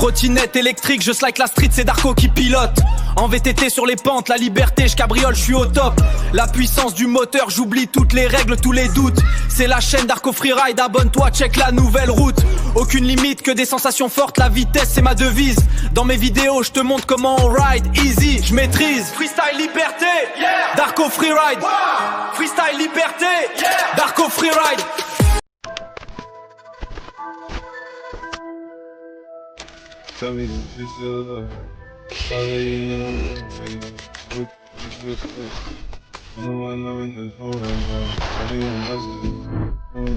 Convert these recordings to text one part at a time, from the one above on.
Trottinette électrique, je slide la street, c'est Darko qui pilote. En VTT sur les pentes, la liberté, je cabriole, je suis au top. La puissance du moteur, j'oublie toutes les règles, tous les doutes. C'est la chaîne Darko Freeride, abonne-toi, check la nouvelle route. Aucune limite que des sensations fortes, la vitesse c'est ma devise. Dans mes vidéos, je te montre comment on ride, easy, je maîtrise. Freestyle liberté, yeah. Darko Freeride, wow. Freestyle liberté, yeah. Darko Freeride. Tell me if you still love her. No, I know in the phone right now. I think I'm mustard.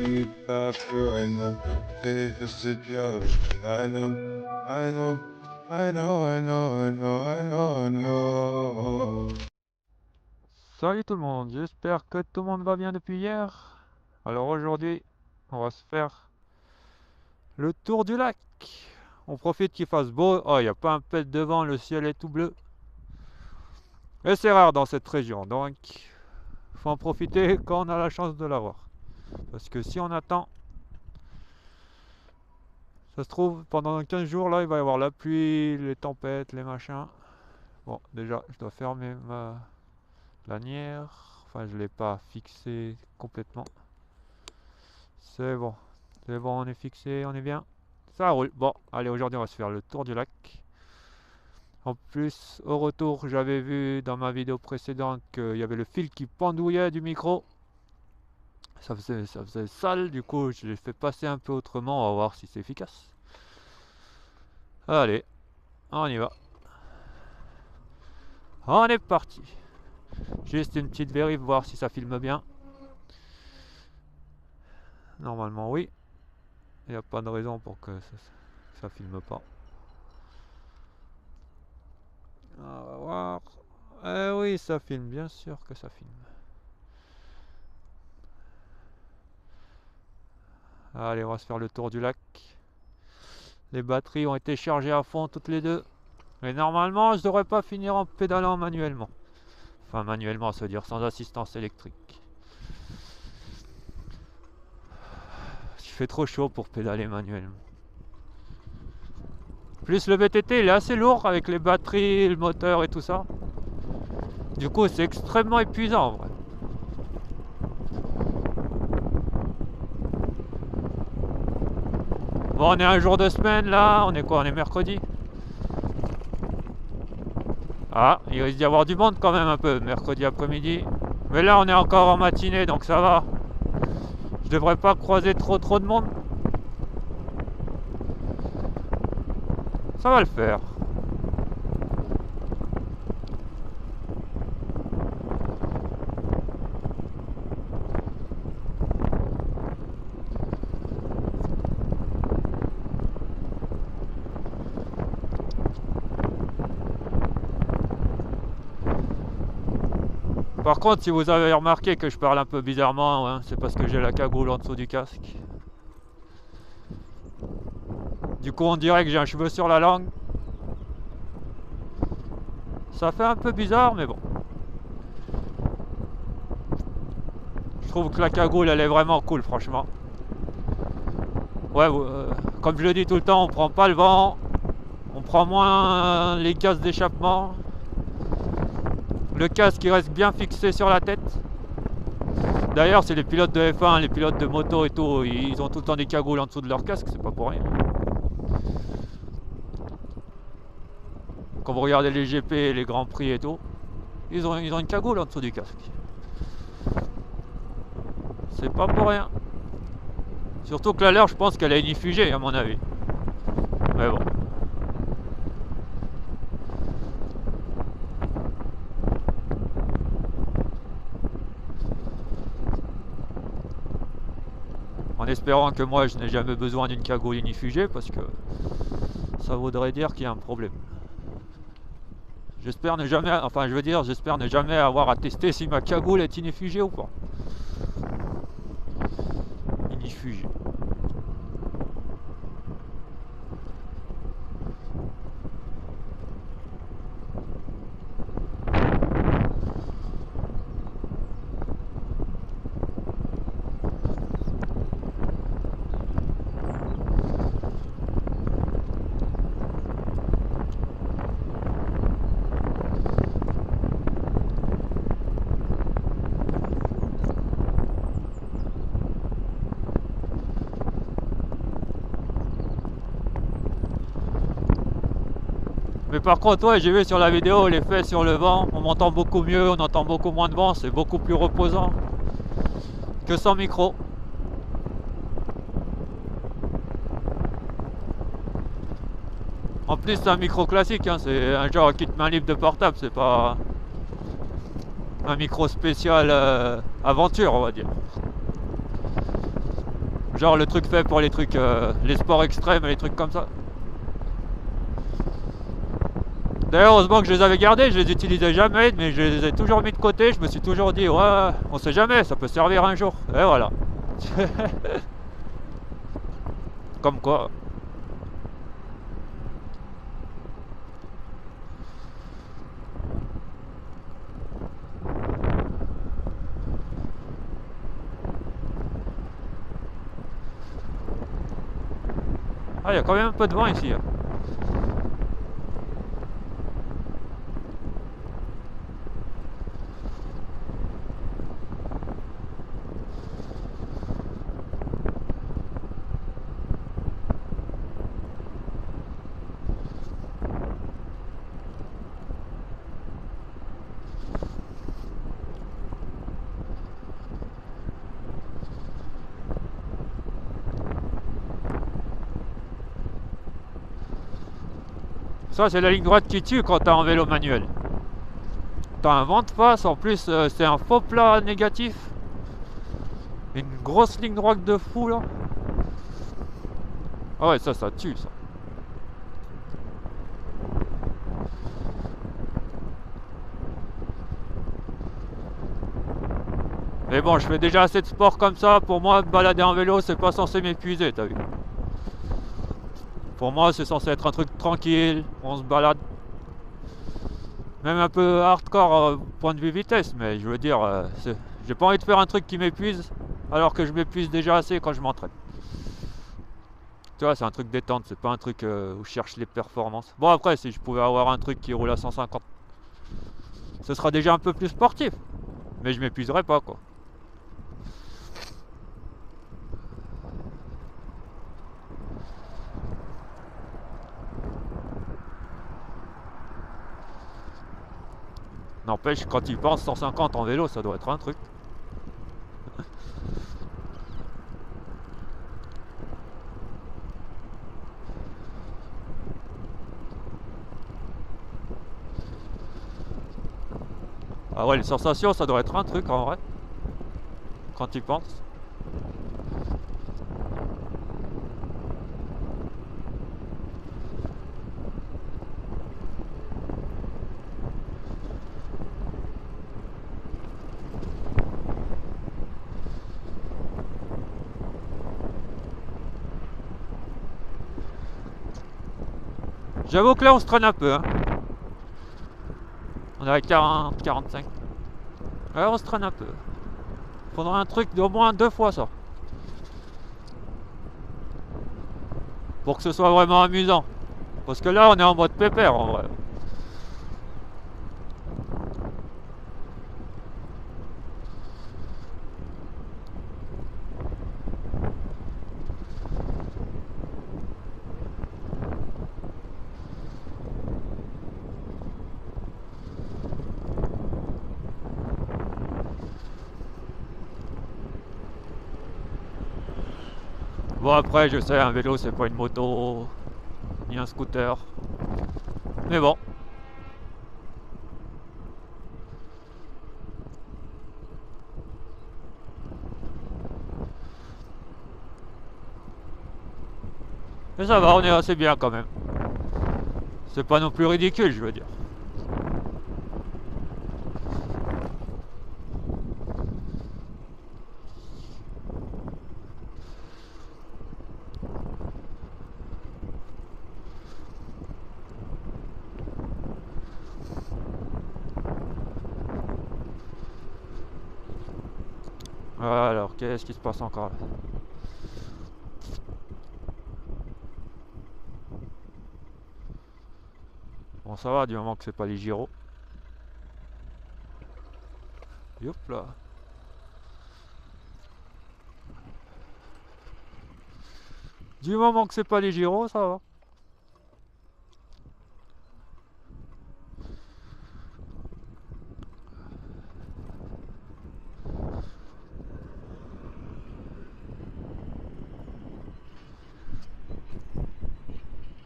You I feel right now. Say it's a job. I know. Salut tout le monde, j'espère que tout le monde va bien depuis hier. Alors aujourd'hui, on va se faire le tour du lac. On profite qu'il fasse beau. Oh, il n'y a pas un pet de vent, le ciel est tout bleu. Et c'est rare dans cette région, donc faut en profiter quand on a la chance de l'avoir. Parce que si on attend, ça se trouve pendant 15 jours là, il va y avoir la pluie, les tempêtes, les machins. Bon, déjà, je dois fermer ma lanière. Enfin, je ne l'ai pas fixé complètement. C'est bon, on est fixé, on est bien. Ça roule. Bon, allez, aujourd'hui on va se faire le tour du lac. En plus, au retour, j'avais vu dans ma vidéo précédente qu'il y avait le fil qui pendouillait du micro. Ça faisait sale, du coup je l'ai fait passer un peu autrement, on va voir si c'est efficace. Allez, on y va. On est parti. Juste une petite vérif, voir si ça filme bien. Normalement oui. Il n'y a pas de raison pour que ça filme pas. On va voir. Eh oui, ça filme, bien sûr que ça filme. Allez, on va se faire le tour du lac. Les batteries ont été chargées à fond toutes les deux. Mais normalement, je devrais pas finir en pédalant manuellement. Enfin, manuellement, ça veut dire sans assistance électrique. Il fait trop chaud pour pédaler manuellement. Plus le VTT, il est assez lourd avec les batteries, le moteur et tout ça. Du coup, c'est extrêmement épuisant en vrai. Bon, on est un jour de semaine là, on est quoi? On est mercredi. Ah, il risque d'y avoir du monde quand même un peu, mercredi après-midi. Mais là, on est encore en matinée, donc ça va. Je devrais pas croiser trop de monde. Ça va le faire. Par contre, si vous avez remarqué que je parle un peu bizarrement, hein, c'est parce que j'ai la cagoule en dessous du casque. Du coup, on dirait que j'ai un cheveu sur la langue. Ça fait un peu bizarre, mais bon. Je trouve que la cagoule, elle est vraiment cool, franchement. Ouais, comme je le dis tout le temps, on prend pas le vent. On prend moins les gaz d'échappement. Le casque il reste bien fixé sur la tête. D'ailleurs, c'est les pilotes de F1, les pilotes de moto et tout, ils ont tout le temps des cagoules en dessous de leur casque, c'est pas pour rien. Quand vous regardez les GP, les Grands Prix et tout, ils ont une cagoule en dessous du casque. C'est pas pour rien. Surtout que la leur, je pense qu'elle est inifugée à mon avis. Mais bon. En espérant que moi je n'ai jamais besoin d'une cagoule inifugée parce que ça voudrait dire qu'il y a un problème. J'espère ne jamais, enfin je veux dire, j'espère ne jamais avoir à tester si ma cagoule est inifugée ou pas. Inifugée. Mais par contre, ouais, j'ai vu sur la vidéo l'effet sur le vent, on m'entend beaucoup mieux, on entend beaucoup moins de vent, c'est beaucoup plus reposant que sans micro. En plus, c'est un micro classique, hein, c'est un genre kit main libre de portable, c'est pas un micro spécial aventure, on va dire. Genre le truc fait pour les trucs, les sports extrêmes et les trucs comme ça. D'ailleurs, heureusement que je les avais gardés, je les utilisais jamais, mais je les ai toujours mis de côté. Je me suis toujours dit, ouais, on sait jamais, ça peut servir un jour. Et voilà. Comme quoi. Ah, il y a quand même un peu de vent ici. Hein. Ça, c'est la ligne droite qui tue quand t'as un vélo manuel. T'as un vent de face, en plus, c'est un faux plat négatif. Une grosse ligne droite de fou, là. Ah ouais, ça tue, ça. Mais bon, je fais déjà assez de sport comme ça. Pour moi, me balader en vélo, c'est pas censé m'épuiser, t'as vu. Pour moi, c'est censé être un truc tranquille, on se balade. Même un peu hardcore point de vue vitesse, mais je veux dire, j'ai pas envie de faire un truc qui m'épuise, alors que je m'épuise déjà assez quand je m'entraîne. Tu vois, c'est un truc détente, c'est pas un truc où je cherche les performances. Bon, après, si je pouvais avoir un truc qui roule à 150, ce sera déjà un peu plus sportif. Mais je m'épuiserai pas, quoi. N'empêche, quand tu penses 150 en vélo, ça doit être un truc. Ah ouais, les sensations, ça doit être un truc en vrai. Quand tu penses. J'avoue que là, on se traîne un peu. Hein. On est à 40, 45. Ouais, on se traîne un peu. Faudra un truc d'au moins 2 fois ça. Pour que ce soit vraiment amusant. Parce que là, on est en mode pépère en vrai. Bon après je sais un vélo c'est pas une moto ni un scooter. Mais bon. Mais ça va, on est assez bien quand même. C'est pas non plus ridicule je veux dire. Alors, qu'est-ce qui se passe encore là? Bon, ça va, du moment que c'est pas les gyros. Hop là. Du moment que c'est pas les gyros, ça va.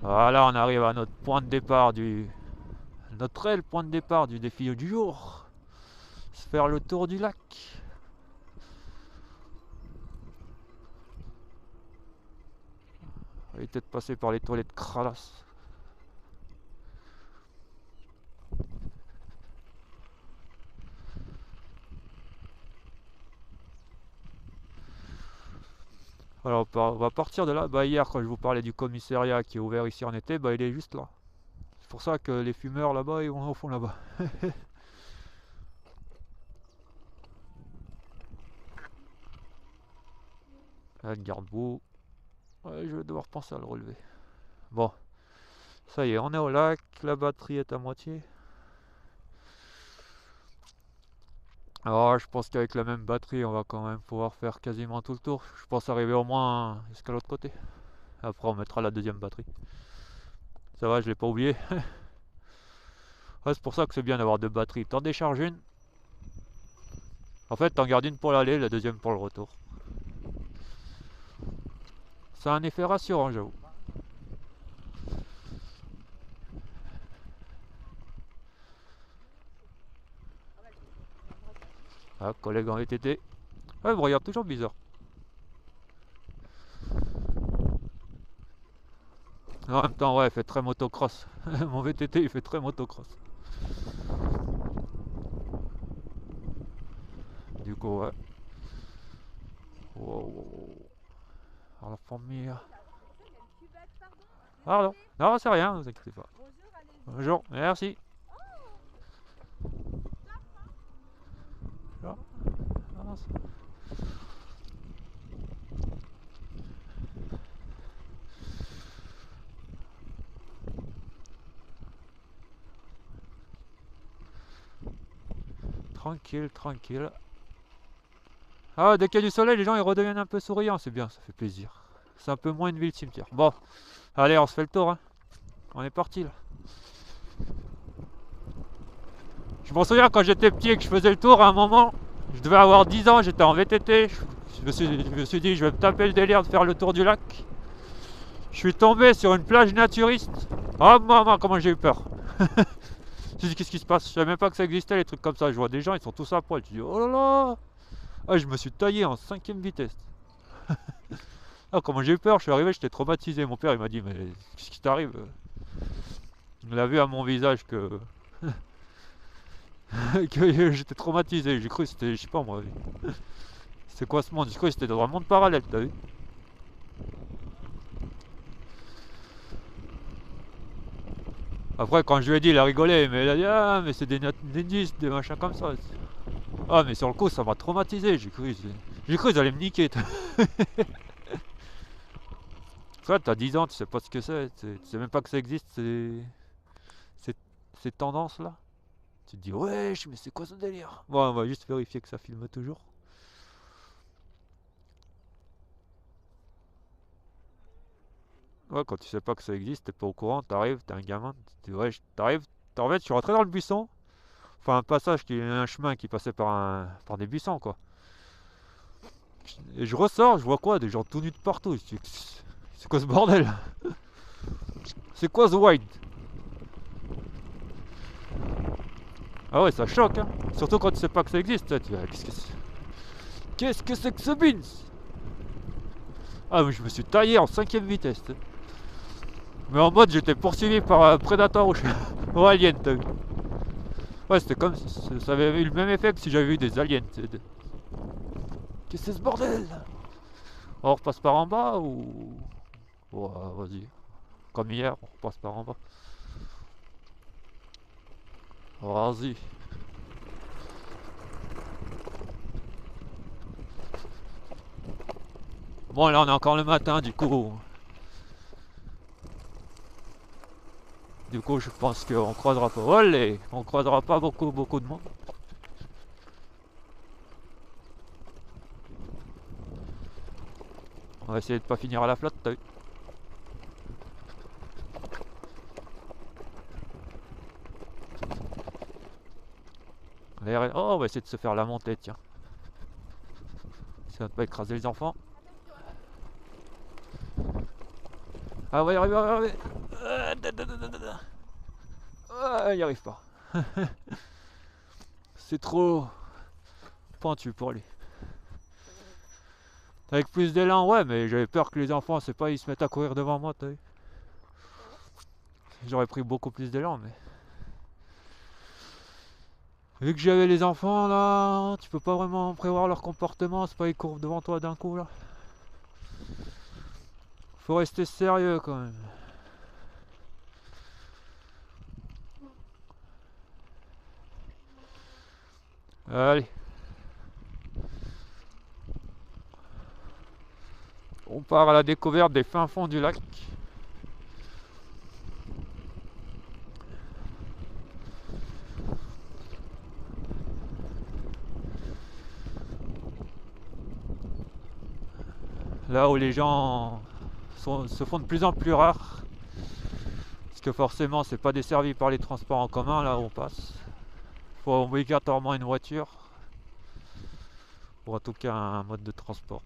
Voilà, on arrive à notre point de départ notre réel point de départ du défi du jour. Se faire le tour du lac. On va peut-être passer par les toilettes crasses. Alors on va partir de là. Bah hier quand je vous parlais du commissariat qui est ouvert ici en été, bah il est juste là. C'est pour ça que les fumeurs là-bas ils vont au fond là-bas. Là, le garde-boue. Ouais, je vais devoir penser à le relever. Bon, ça y est, on est au lac, la batterie est à moitié. Alors je pense qu'avec la même batterie, on va quand même pouvoir faire quasiment tout le tour. Je pense arriver au moins jusqu'à l'autre côté. Après on mettra la deuxième batterie. Ça va, je l'ai pas oublié. Ouais, c'est pour ça que c'est bien d'avoir deux batteries. T'en décharges une. En fait, t'en gardes une pour l'aller, la deuxième pour le retour. C'est un effet rassurant, j'avoue. Ah, collègue en VTT. Ouais, il me regarde toujours bizarre. En même temps, ouais, il fait très motocross. Mon VTT, il fait très motocross. Du coup, ouais. Wow. Alors, la famille. Pardon. Non, c'est rien, ne vous inquiétez pas. Bonjour, merci. Ah, tranquille, tranquille. Ah, dès qu'il y a du soleil, les gens ils redeviennent un peu souriants, c'est bien, ça fait plaisir. C'est un peu moins une ville cimetière. Bon, allez, on se fait le tour, hein. On est parti là. Je m'en souviens quand j'étais petit et que je faisais le tour à un moment, je devais avoir 10 ans, j'étais en VTT. Je me suis dit, je vais me taper le délire de faire le tour du lac. Je suis tombé sur une plage naturiste. Oh maman, comment j'ai eu peur. Je dis, qu'est-ce qui se passe? Je savais même pas que ça existait, les trucs comme ça. Je vois des gens, ils sont tous à poil. Je dis, oh là là. Ah, je me suis taillé en 5ème vitesse. Ah, comment j'ai eu peur, je suis arrivé, j'étais traumatisé. Mon père, il m'a dit, mais qu'est-ce qui t'arrive? Il a vu à mon visage que... que j'étais traumatisé. J'ai cru que c'était, je sais pas moi. C'est quoi ce monde? J'ai cru que c'était dans un monde parallèle, t'as vu? Après, quand je lui ai dit, il a rigolé, mais il a dit, ah, mais c'est des nudistes, des machins comme ça. Ah, mais sur le coup, ça m'a traumatisé. J'ai cru qu'ils allaient me niquer. Toi, t'as 10 ans, tu sais pas ce que c'est. Tu sais même pas que ça existe, ces tendances-là. Tu te dis, wesh, mais c'est quoi ce délire? Bon, on va juste vérifier que ça filme toujours. Ouais, quand tu sais pas que ça existe, t'es pas au courant, t'arrives, t'es un gamin, tu dis, ouais, t'arrives, en fait, je suis rentré dans le buisson. Enfin, un passage, un chemin qui passait par des buissons, quoi. Et je ressors, je vois quoi? Des gens tout nus de partout. Je dis, c'est quoi ce bordel? C'est quoi ce wide? Ah ouais, ça choque, hein. Surtout quand tu sais pas que ça existe. Tu dis, qu'est-ce que c'est que ce beans? Ah, mais je me suis taillé en 5ème vitesse. Mais en mode, j'étais poursuivi par un prédateur ou alien, t'as vu? Ouais, c'était comme ça avait eu le même effet que si j'avais eu des aliens. Qu'est-ce que c'est ce bordel? On repasse par en bas ou... Ouais, vas-y. Comme hier, on repasse par en bas. Vas-y. Bon, là on est encore le matin, du coup. Je pense qu'on croisera pas. Olé, on croisera pas beaucoup de monde. On va essayer de pas finir à la flotte, t'as vu? Oh, on va essayer de se faire la montée, tiens. Ça va pas écraser les enfants. Ah, on va y arriver, on va y arriver. Ah, il n'y arrive pas. C'est trop pentu pour lui. Avec plus d'élan, ouais, mais j'avais peur que les enfants, c'est pas, ils se mettent à courir devant moi, t'as vu. J'aurais pris beaucoup plus d'élan, mais... Vu que j'avais les enfants, là, tu peux pas vraiment prévoir leur comportement, c'est pas ils courent devant toi d'un coup, là. Faut rester sérieux, quand même. Allez. On part à la découverte des fins fonds du lac. Là où les gens se font de plus en plus rares. Parce que forcément, c'est pas desservi par les transports en commun, là où on passe. Il faut obligatoirement une voiture. Ou en tout cas un mode de transport.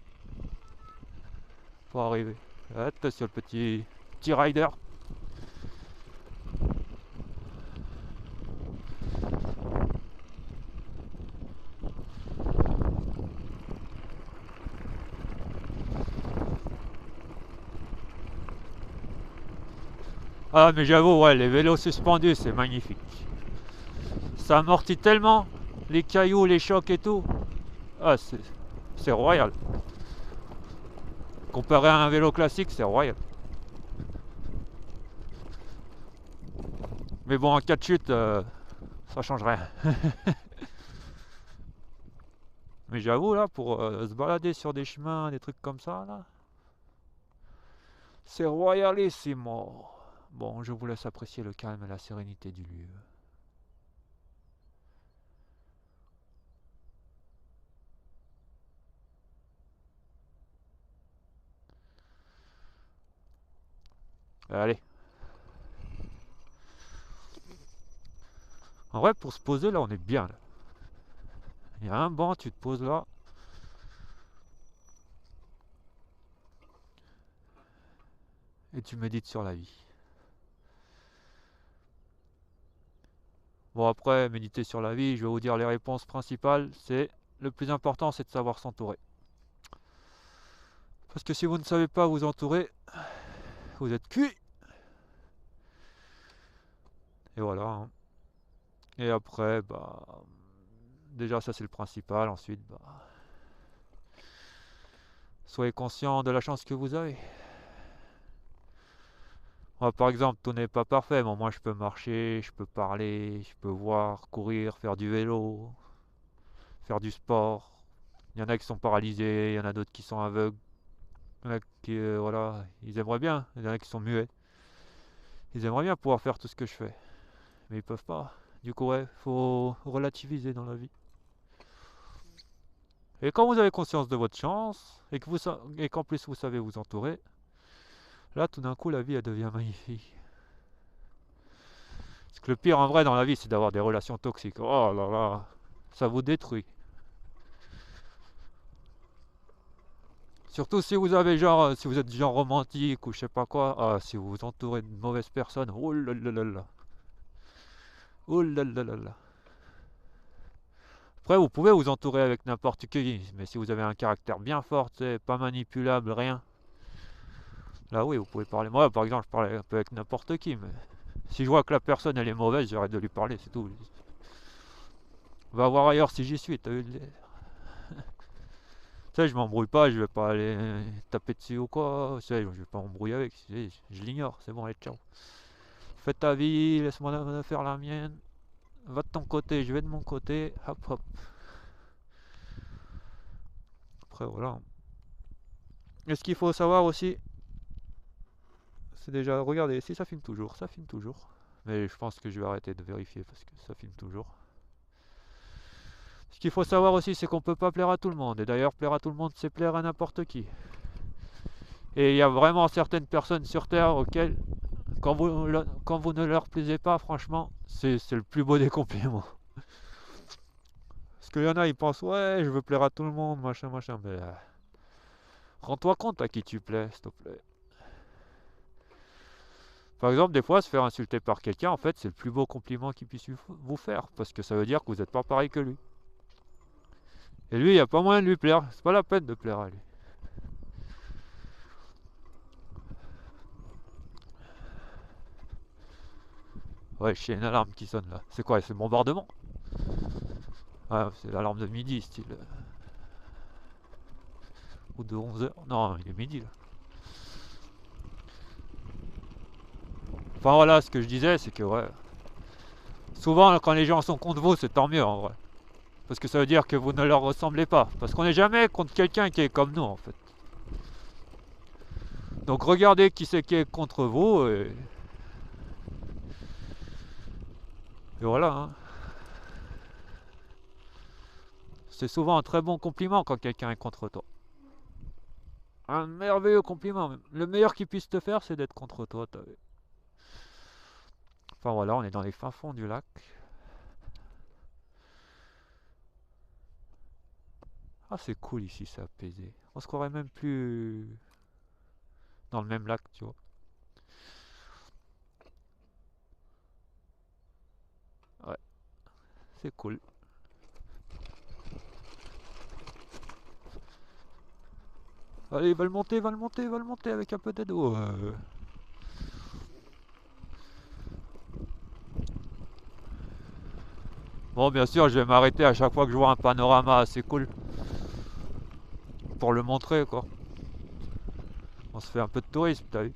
Pour arriver. Attention le petit rider. Ah mais j'avoue, ouais, les vélos suspendus, c'est magnifique. Ça amortit tellement les cailloux, les chocs et tout. Ah, c'est royal. Comparé à un vélo classique, c'est royal. Mais bon, en cas de chute, ça change rien. Mais j'avoue, là, pour se balader sur des chemins, des trucs comme ça, là, c'est royalissimo. Bon, je vous laisse apprécier le calme et la sérénité du lieu. Allez. En vrai, pour se poser, là, on est bien, là. Il y a un banc, tu te poses là. Et tu médites sur la vie. Bon, après, méditer sur la vie, je vais vous dire les réponses principales. C'est le plus important, c'est de savoir s'entourer. Parce que si vous ne savez pas vous entourer, vous êtes cuit. Et voilà. Hein. Et après, bah... Déjà, ça c'est le principal. Ensuite, bah... Soyez conscient de la chance que vous avez. Moi, par exemple, tout n'est pas parfait. Bon, moi, je peux marcher, je peux parler, je peux voir, courir, faire du vélo, faire du sport. Il y en a qui sont paralysés, il y en a d'autres qui sont aveugles. Il y en a qui, voilà, ils aimeraient bien. Il y en a qui sont muets. Ils aimeraient bien pouvoir faire tout ce que je fais. Mais ils peuvent pas. Du coup, ouais, faut relativiser dans la vie. Et quand vous avez conscience de votre chance, et qu'en plus vous savez vous entourer, là, tout d'un coup, la vie, elle devient magnifique. Parce que le pire, en vrai, dans la vie, c'est d'avoir des relations toxiques. Oh là là, ça vous détruit. Surtout si vous avez genre, si vous êtes genre romantique ou je sais pas quoi, ah, si vous vous entourez de mauvaises personnes, oh là là là là. Oh là là là là. Après, vous pouvez vous entourer avec n'importe qui, mais si vous avez un caractère bien fort, c'est pas manipulable, rien. Là, oui, vous pouvez parler. Moi, par exemple, je parle un peu avec n'importe qui, mais si je vois que la personne elle est mauvaise, j'arrête de lui parler, c'est tout. Va voir ailleurs si j'y suis, t'as vu. Tu sais, je m'embrouille pas, je vais pas aller taper dessus ou quoi. Tu sais, je vais pas m'embrouiller avec, je l'ignore, c'est bon, allez, ciao. Fais ta vie, laisse-moi faire la mienne. Va de ton côté, je vais de mon côté, hop hop. Après, voilà. Et ce qu'il faut savoir aussi, c'est déjà, regardez, si ça filme toujours, ça filme toujours. Mais je pense que je vais arrêter de vérifier parce que ça filme toujours. Ce qu'il faut savoir aussi, c'est qu'on peut pas plaire à tout le monde. Et d'ailleurs, plaire à tout le monde, c'est plaire à n'importe qui. Et il y a vraiment certaines personnes sur Terre auxquelles, quand vous ne leur plaisez pas, franchement, c'est le plus beau des compliments. Parce qu'il y en a, ils pensent, ouais, je veux plaire à tout le monde, machin, machin. Mais rends-toi compte à qui tu plais, s'il te plaît. Par exemple, des fois, se faire insulter par quelqu'un, en fait, c'est le plus beau compliment qu'il puisse vous faire, parce que ça veut dire que vous n'êtes pas pareil que lui. Et lui, il n'y a pas moyen de lui plaire, c'est pas la peine de plaire à lui. Ouais, j'ai une alarme qui sonne là. C'est quoi? C'est le bombardement? Ah, c'est l'alarme de midi, style. Ou de 11h. Non, il est midi là. Enfin voilà, ce que je disais, c'est que ouais. Souvent, quand les gens sont contre vous, c'est tant mieux en vrai. Parce que ça veut dire que vous ne leur ressemblez pas. Parce qu'on n'est jamais contre quelqu'un qui est comme nous en fait. Donc regardez qui c'est qui est contre vous et voilà. Hein. C'est souvent un très bon compliment quand quelqu'un est contre toi. Un merveilleux compliment même. Le meilleur qu'il puisse te faire, c'est d'être contre toi. Enfin voilà, on est dans les fins fonds du lac. Ah c'est cool ici, c'est apaisé. On se croirait même plus dans le même lac, tu vois. Ouais, c'est cool. Allez, va le monter, va le monter, va le monter avec un peu d'aide. Oh, Bon, bien sûr, je vais m'arrêter à chaque fois que je vois un panorama assez cool. Pour le montrer, quoi. On se fait un peu de tourisme, t'as vu.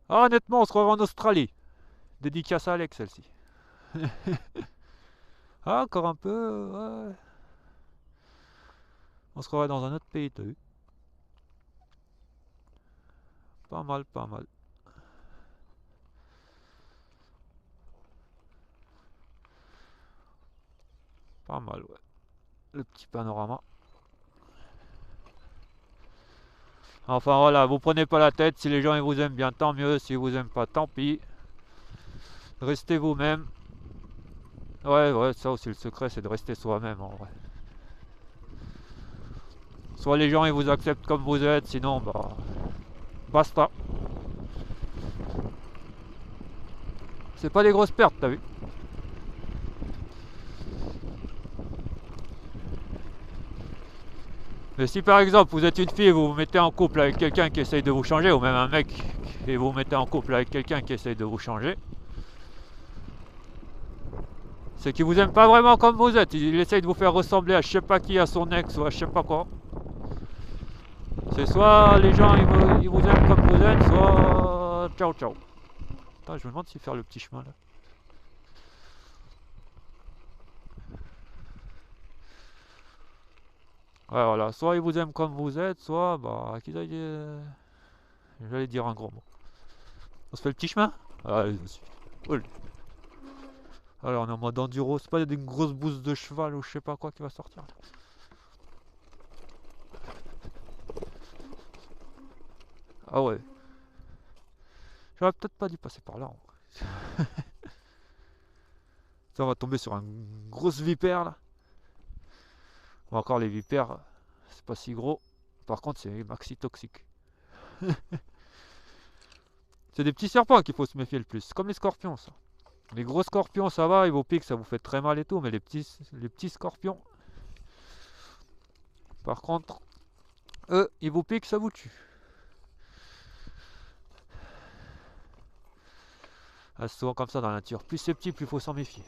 Ah, honnêtement, on se revoit en Australie. Dédicace à Alex, celle-ci. Ah, encore un peu, ouais. On se croirait dans un autre pays, t'as vu. Pas mal, pas mal. Pas mal, ouais. Le petit panorama. Enfin voilà, vous prenez pas la tête. Si les gens ils vous aiment bien, tant mieux. Si vous aiment pas, tant pis. Restez vous-même. Ouais, ouais, ça aussi le secret, c'est de rester soi-même en vrai. Soit les gens ils vous acceptent comme vous êtes, sinon bah basta. C'est pas des grosses pertes, t'as vu. Mais si par exemple vous êtes une fille et vous vous mettez en couple avec quelqu'un qui essaye de vous changer, ou même un mec et vous vous mettez en couple avec quelqu'un qui essaye de vous changer, c'est qu'il vous aime pas vraiment comme vous êtes. Il essaye de vous faire ressembler à je sais pas qui, à son ex ou à je sais pas quoi. C'est soit les gens ils vous aiment comme vous êtes, soit ciao ciao. Putain, je me demande si faire le petit chemin là. Ouais, voilà, soit ils vous aiment comme vous êtes, soit bah qu'ils aillent. J'allais dire un gros mot. On se fait le petit chemin? Allez, je suis. Cool. Alors on est en mode enduro, c'est pas une grosse bouse de cheval ou je sais pas quoi qui va sortir là. Ah ouais. J'aurais peut-être pas dû passer par là. Ça, on va tomber sur une grosse vipère là. Bon, encore les vipères, c'est pas si gros. Par contre, c'est maxi toxique. C'est des petits serpents qu'il faut se méfier le plus. Comme les scorpions, ça. Les gros scorpions, ça va, ils vous piquent, ça vous fait très mal et tout. Mais les petits scorpions, par contre, eux, ils vous piquent, ça vous tue. Ah, c'est souvent comme ça dans la nature. Plus c'est petit, plus il faut s'en méfier.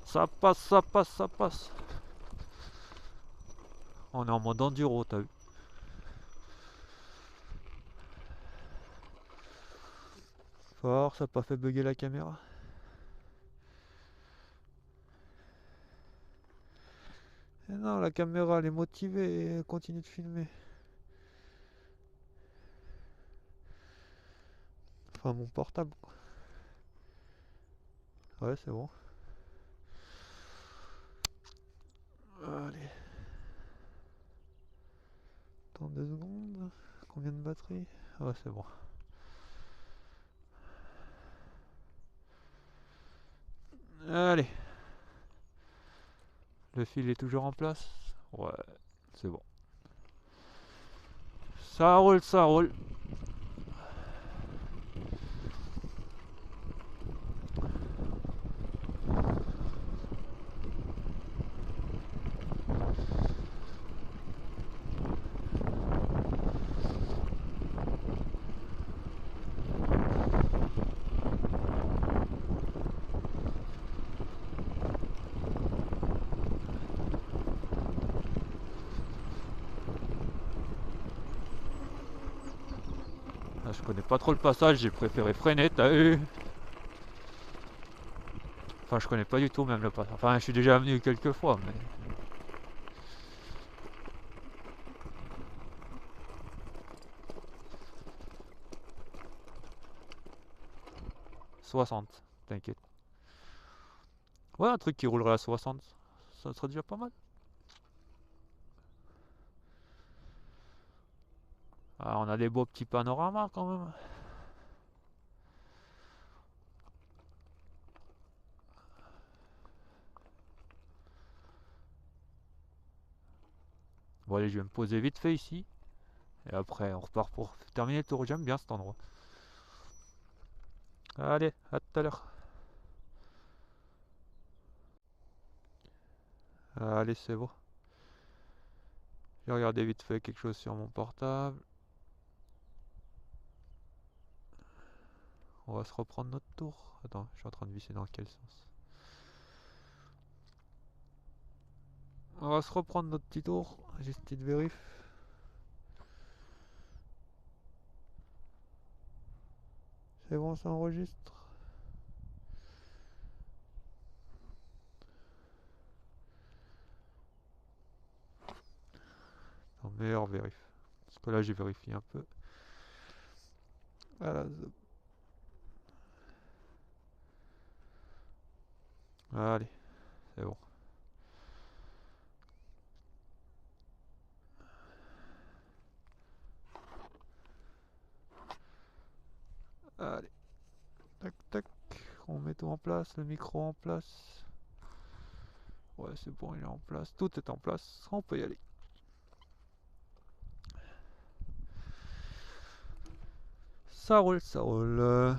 Ça passe, ça passe, ça passe. On est en mode enduro, t'as vu. Fort, ça n'a pas fait bugger la caméra. Et non, la caméra elle est motivée et elle continue de filmer. Enfin, mon portable, quoi. Ouais, c'est bon. Allez. Attends 2 secondes. Combien de batterie? Ouais, c'est bon. Allez. Le fil est toujours en place? Ouais, c'est bon. Ça roule, ça roule. Ah, je connais pas trop le passage, j'ai préféré freiner, t'as vu? Enfin, je connais pas du tout même le passage. Enfin, je suis déjà venu quelques fois, mais... 60, t'inquiète. Ouais, un truc qui roulerait à 60, ça serait déjà pas mal. Ah, on a des beaux petits panoramas quand même. Bon allez, je vais me poser vite fait ici. Et après, on repart pour terminer le tour. J'aime bien cet endroit. Allez, à tout à l'heure. Allez, c'est bon. J'ai regardé vite fait quelque chose sur mon portable. On va se reprendre notre tour. Attends, je suis en train de visser dans quel sens? On va se reprendre notre petit tour. Juste petite vérif. C'est bon, ça enregistre. En meilleur vérif. Parce que là, j'ai vérifié un peu. Voilà. Allez, c'est bon. Allez, tac tac, on met tout en place, le micro en place. Ouais, c'est bon, il est en place, tout est en place, on peut y aller. Ça roule, ça roule. Euh,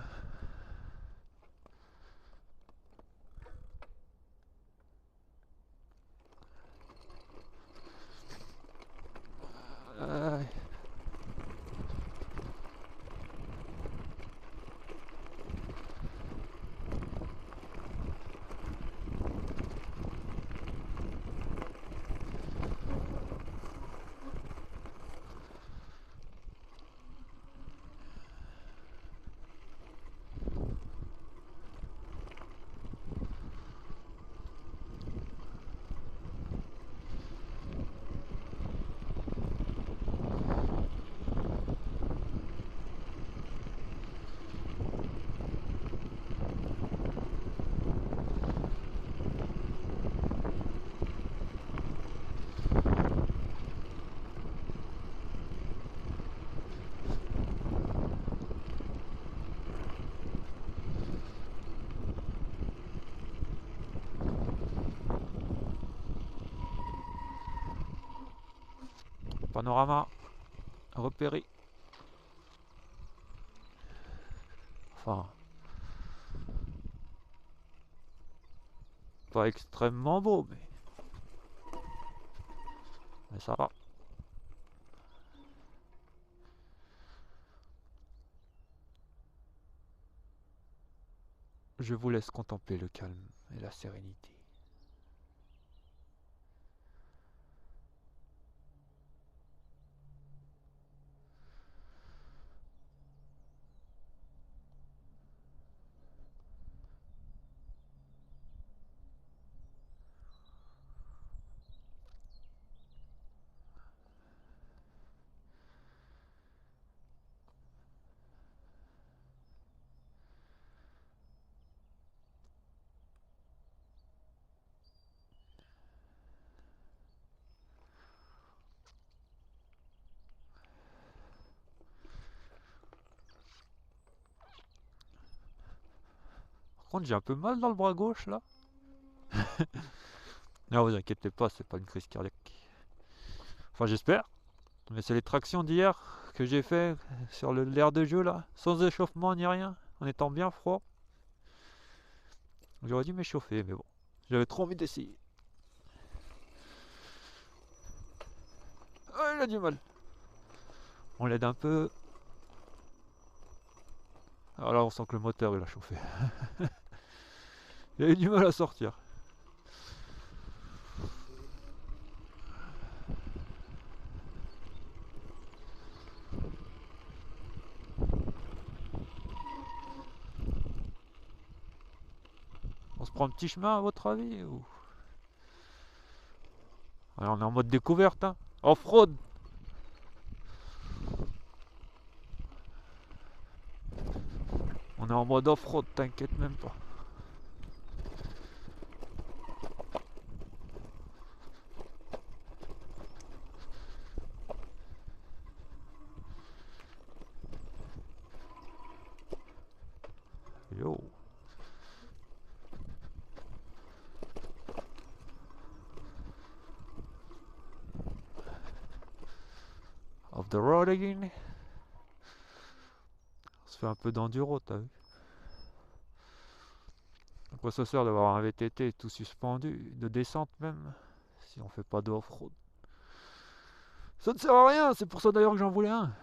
Panorama repéré. Enfin, pas extrêmement beau, mais ça va. Je vous laisse contempler le calme et la sérénité. Par contre, j'ai un peu mal dans le bras gauche là. Non, vous inquiétez pas, c'est pas une crise cardiaque. Enfin, j'espère. Mais c'est les tractions d'hier que j'ai fait sur l'air de jeu là, sans échauffement ni rien, en étant bien froid. J'aurais dû m'échauffer, mais bon, j'avais trop envie d'essayer. Ah, il a du mal. On l'aide un peu. Alors là, on sent que le moteur il a chauffé. Il a eu du mal à sortir. On se prend un petit chemin à votre avis ou... Alors, on est en mode découverte, hein. Off-road. On est en mode off-road, t'inquiète même pas. Yo. Off the road again. On se fait un peu d'enduro, t'as vu. À quoi ça sert d'avoir un VTT tout suspendu, de descente même, si on fait pas de off-road. Ça ne sert à rien, c'est pour ça d'ailleurs que j'en voulais un.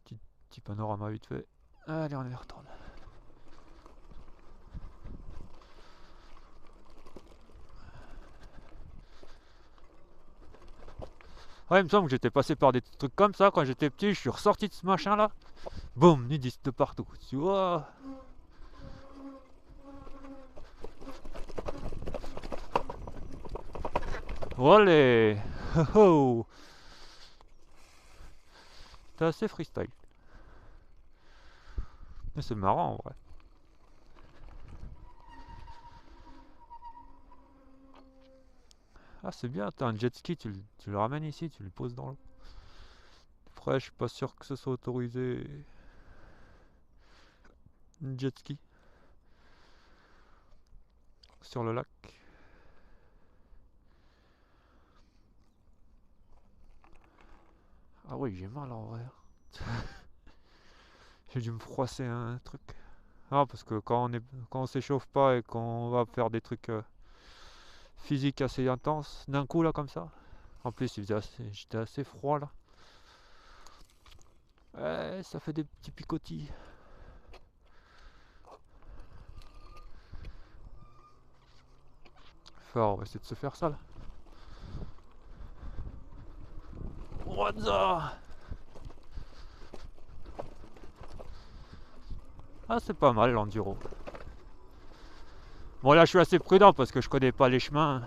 Petit panorama vite fait. Allez, on y retourne. Ouais, il me semble que j'étais passé par des trucs comme ça quand j'étais petit, je suis ressorti de ce machin là. Boum, nudiste de partout. Tu vois. Olé. Oh oh. C'était assez freestyle. Mais c'est marrant en vrai. Ah c'est bien, t'as un jet ski, tu le ramènes ici, tu le poses dans l'eau. Après je suis pas sûr que ce soit autorisé. Un jet ski. Sur le lac. Ah oui j'ai mal en vrai. J'ai dû me froisser un truc. Ah parce que quand on s'échauffe pas et qu'on va faire des trucs physiques assez intenses, d'un coup là comme ça. En plus j'étais assez froid là. Ouais, ça fait des petits picotis. Fort, on va essayer de se faire ça là. What the... Ah c'est pas mal l'enduro. Bon là je suis assez prudent parce que je connais pas les chemins.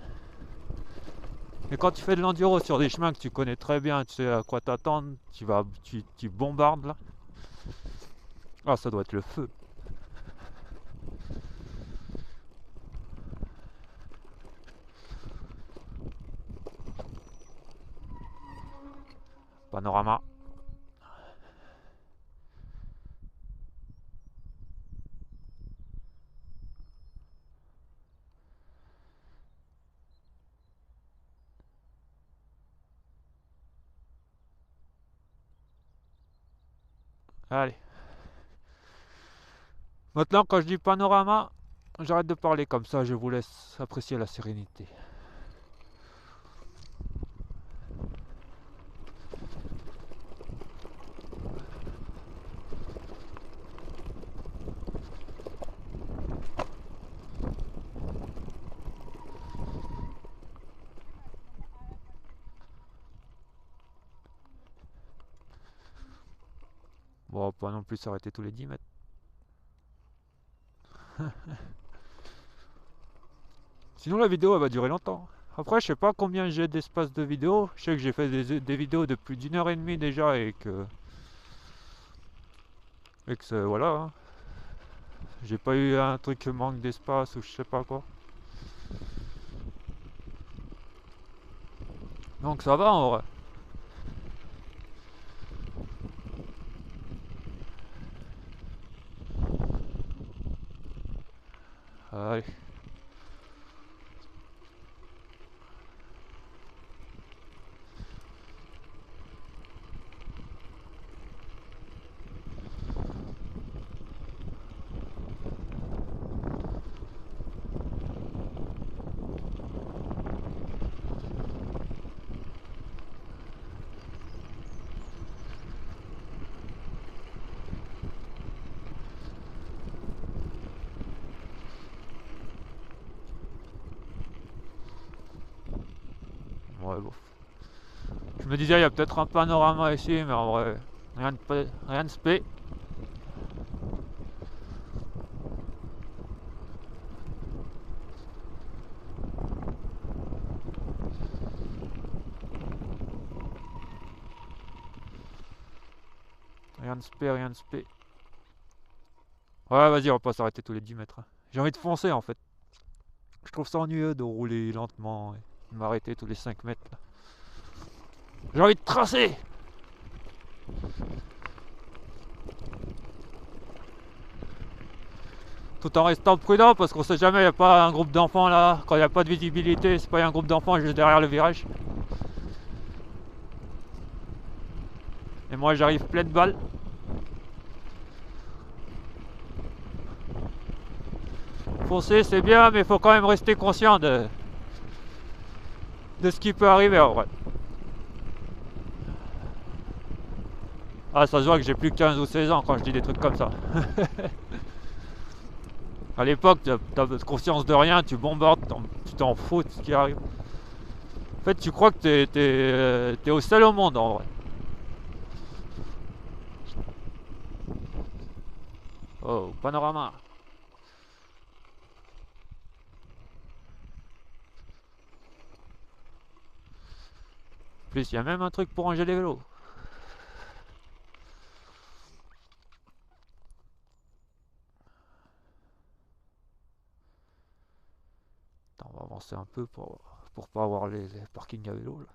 Mais quand tu fais de l'enduro sur des chemins que tu connais très bien, tu sais à quoi t'attendre, tu bombardes là. Ah ça doit être le feu. Panorama. Allez. Maintenant quand je dis panorama, j'arrête de parler comme ça, je vous laisse apprécier la sérénité. Bon, pas non plus s'arrêter tous les 10 mètres. Sinon la vidéo elle va durer longtemps. Après je sais pas combien j'ai d'espace de vidéo. Je sais que j'ai fait des vidéos de plus d'1h30 déjà et que voilà. Hein. J'ai pas eu un truc manque d'espace ou je sais pas quoi. Donc ça va en vrai. Allez. Ouais, bon. Je me disais, il y a peut-être un panorama ici, mais en vrai, rien de spé. Rien de spé, rien de spé. Ouais, vas-y, on va pas s'arrêter tous les 10 mètres. J'ai envie de foncer en fait. Je trouve ça ennuyeux de rouler lentement et de m'arrêter tous les 5 mètres. Là. J'ai envie de tracer. Tout en restant prudent parce qu'on sait jamais, il n'y a pas un groupe d'enfants là. Quand il n'y a pas de visibilité, c'est pas un groupe d'enfants juste derrière le virage. Et moi j'arrive plein de balles. Foncer c'est bien, mais il faut quand même rester conscient de ce qui peut arriver en vrai. Ah, ça se voit que j'ai plus que 15 ou 16 ans quand je dis des trucs comme ça. À l'époque, t'as conscience de rien, tu bombardes, tu t'en fous de ce qui arrive. En fait, tu crois que t'es au seul au monde en vrai. Oh, panorama. En plus, il y a même un truc pour ranger les vélos. Attends, on va avancer un peu pour pas avoir les parkings à vélo là.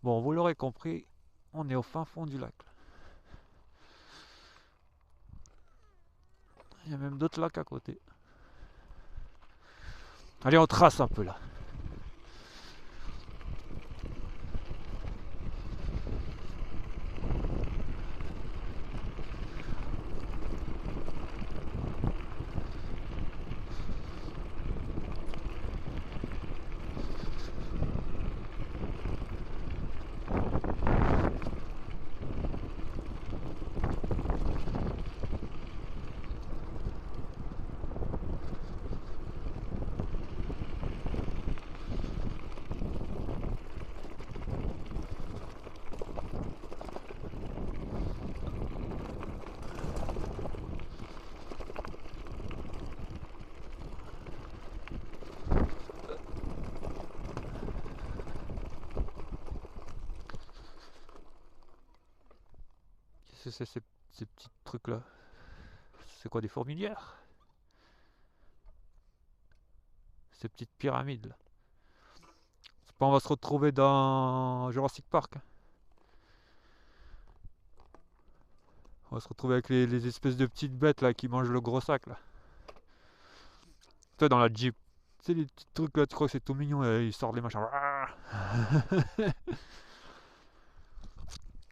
Bon, vous l'aurez compris, on est au fin fond du lac. Il y a même d'autres lacs à côté. Allez, on trace un peu là. Qu'est-ce que c'est ces petits trucs là? C'est quoi, des fourmilières? Ces petites pyramides là. C'est pas, on va se retrouver dans Jurassic Park. On va se retrouver avec les espèces de petites bêtes là qui mangent le gros sac là. Toi dans la Jeep. Tu sais les petits trucs là, tu crois que c'est tout mignon et ils sortent les machins.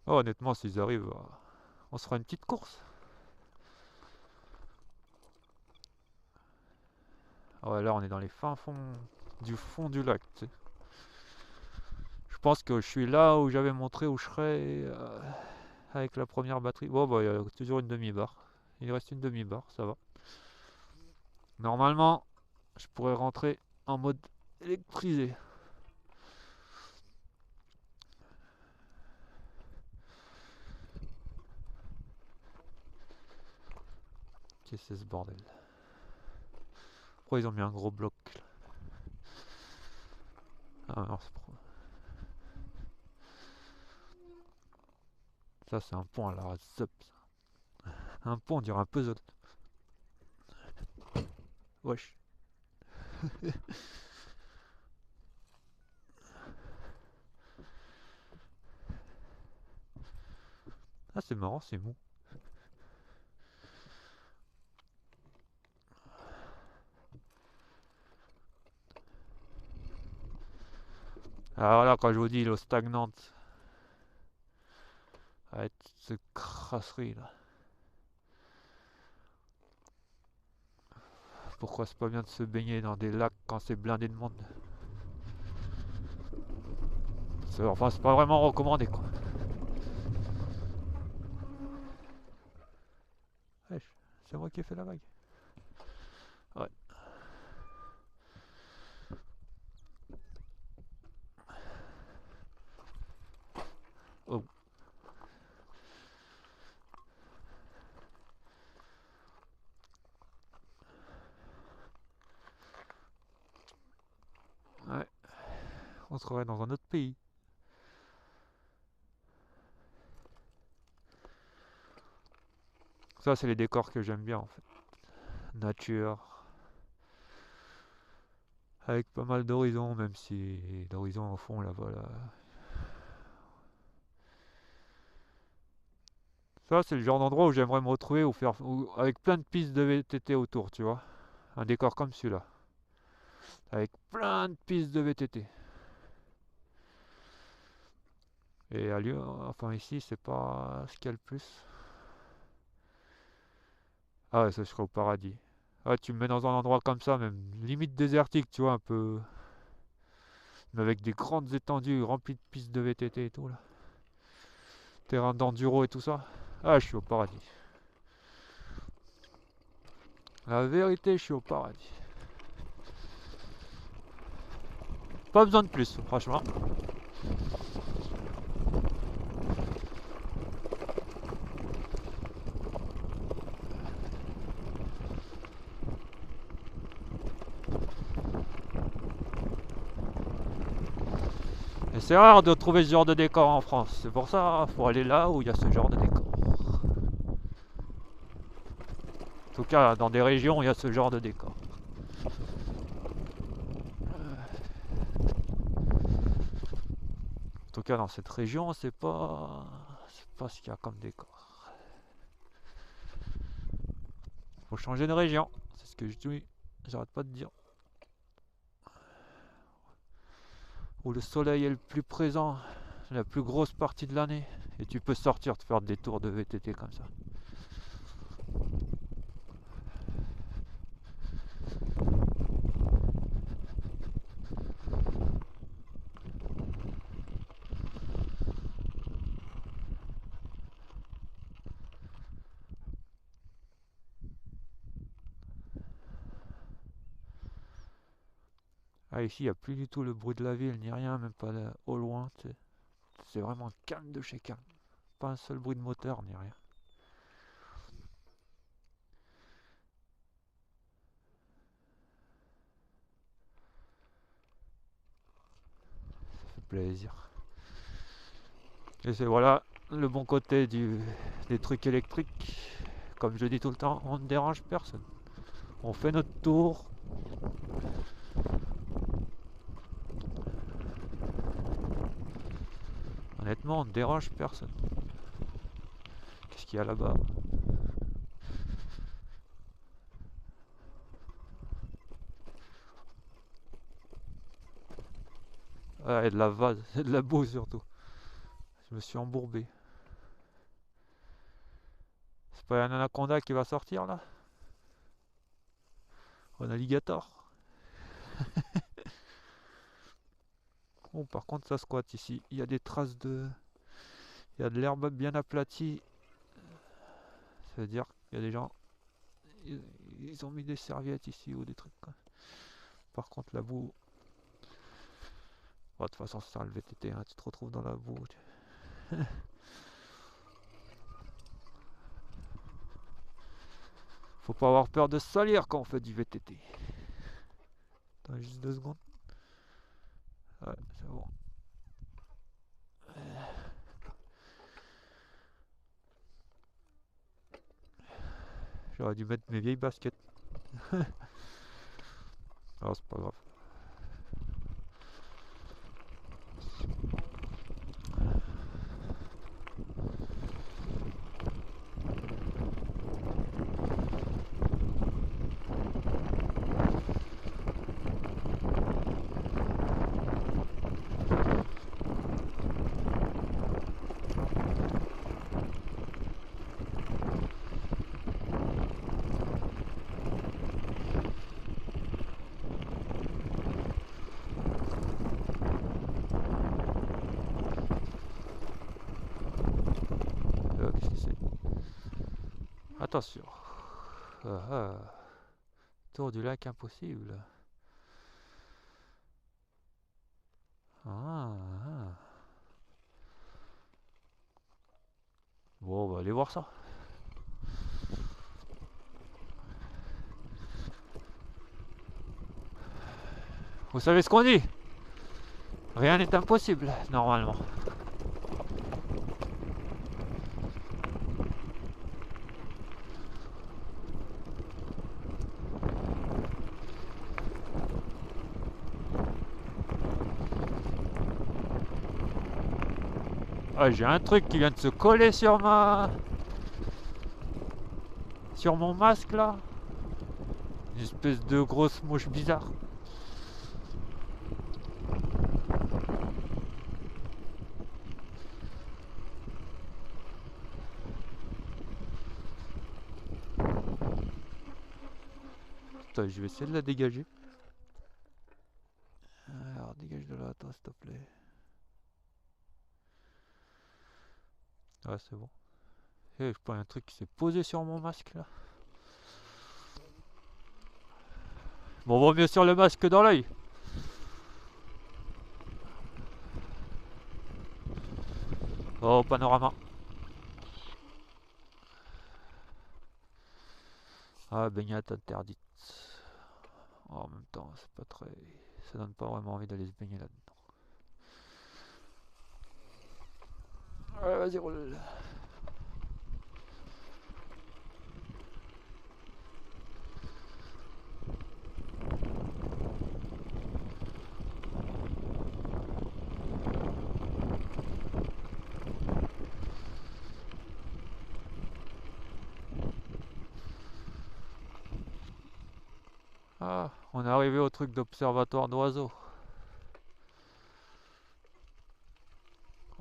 Oh, honnêtement, s'ils arrivent, on se fera une petite course. Ah ouais, là on est dans les fins fonds du fond du lac. Tu sais. Je pense que je suis là où j'avais montré où je serais avec la première batterie. Bon, bah, il y a toujours une demi-barre. Il reste une demi-barre, ça va. Normalement, je pourrais rentrer en mode électrisé. Qu'est-ce que c'est ce bordel? Pourquoi ils ont mis un gros bloc là? Ah non, c'est trop. Ça, c'est un pont à la Zup. Un pont, on dirait un puzzle. Wesh. Ah, c'est marrant, c'est mou. Alors là, quand je vous dis l'eau stagnante, avec cette crasserie là. Pourquoi c'est pas bien de se baigner dans des lacs quand c'est blindé de monde? Enfin, c'est pas vraiment recommandé quoi. C'est moi qui ai fait la vague. Ouais. Oh. Ouais. On se revoit dans un autre pays. Ça, c'est les décors que j'aime bien en fait. Nature. Avec pas mal d'horizons, même si l'horizon au fond là-bas là. Ça, c'est le genre d'endroit où j'aimerais me retrouver avec plein de pistes de VTT autour, tu vois. Un décor comme celui-là. Avec plein de pistes de VTT. Et à Lyon, enfin ici, c'est pas ce qu'il y a le plus. Ah ouais, ça, je serais au paradis. Ah, tu me mets dans un endroit comme ça, même limite désertique, tu vois, un peu. Mais avec des grandes étendues remplies de pistes de VTT et tout, là. Terrain d'enduro et tout ça. Ah, je suis au paradis. La vérité, je suis au paradis. Pas besoin de plus, franchement. Et c'est rare de trouver ce genre de décor en France. C'est pour ça, faut aller là où il y a ce genre de décor. En tout cas, dans des régions où il y a ce genre de décor. En tout cas, dans cette région, c'est pas ce qu'il y a comme décor. Faut changer de région. C'est ce que je dis. J'arrête pas de dire. Où le soleil est le plus présent, la plus grosse partie de l'année. Et tu peux sortir te faire des tours de VTT comme ça. Ah, ici, il n'y a plus du tout le bruit de la ville, ni rien, même pas au loin. C'est vraiment calme de chez calme. Pas un seul bruit de moteur, ni rien. Ça fait plaisir. Et c'est voilà le bon côté des trucs électriques. Comme je dis tout le temps, on ne dérange personne. On fait notre tour. Honnêtement, on ne dérange personne. Qu'est-ce qu'il y a là-bas? Ah, et de la vase, et de la boue surtout. Je me suis embourbé. C'est pas un anaconda qui va sortir là? Un alligator. Oh, par contre, ça squatte ici. Il y a des traces de. Il y a de l'herbe bien aplatie. Ça veut dire qu'il y a des gens. Ils ont mis des serviettes ici ou des trucs. Par contre, la boue. Bon, de toute façon, c'est ça le VTT. Hein, tu te retrouves dans la boue. Faut pas avoir peur de se salir quand on fait du VTT. Attends, juste 2 secondes. Ouais, c'est bon. J'aurais dû mettre mes vieilles baskets. Alors c'est pas grave. Qu'est-ce que c'est? Attention. Ah, ah. Tour du lac impossible. Ah, ah. Bon, on va aller voir ça. Vous savez ce qu'on dit? Rien n'est impossible, normalement. Ah, j'ai un truc qui vient de se coller sur mon masque là. Une espèce de grosse mouche bizarre. Putain, je vais essayer de la dégager. Alors dégage de là, toi, s'il te plaît. Ouais, c'est bon. Eh, je prends un truc qui s'est posé sur mon masque là. Bon, vaut mieux sur le masque que dans l'œil. Oh, panorama. Ah, baignade interdite. Oh, en même temps, c'est pas très... Ça donne pas vraiment envie d'aller se baigner là-dedans. Ouais, vas-y, roule. Ah, on est arrivé au truc d'observatoire d'oiseaux.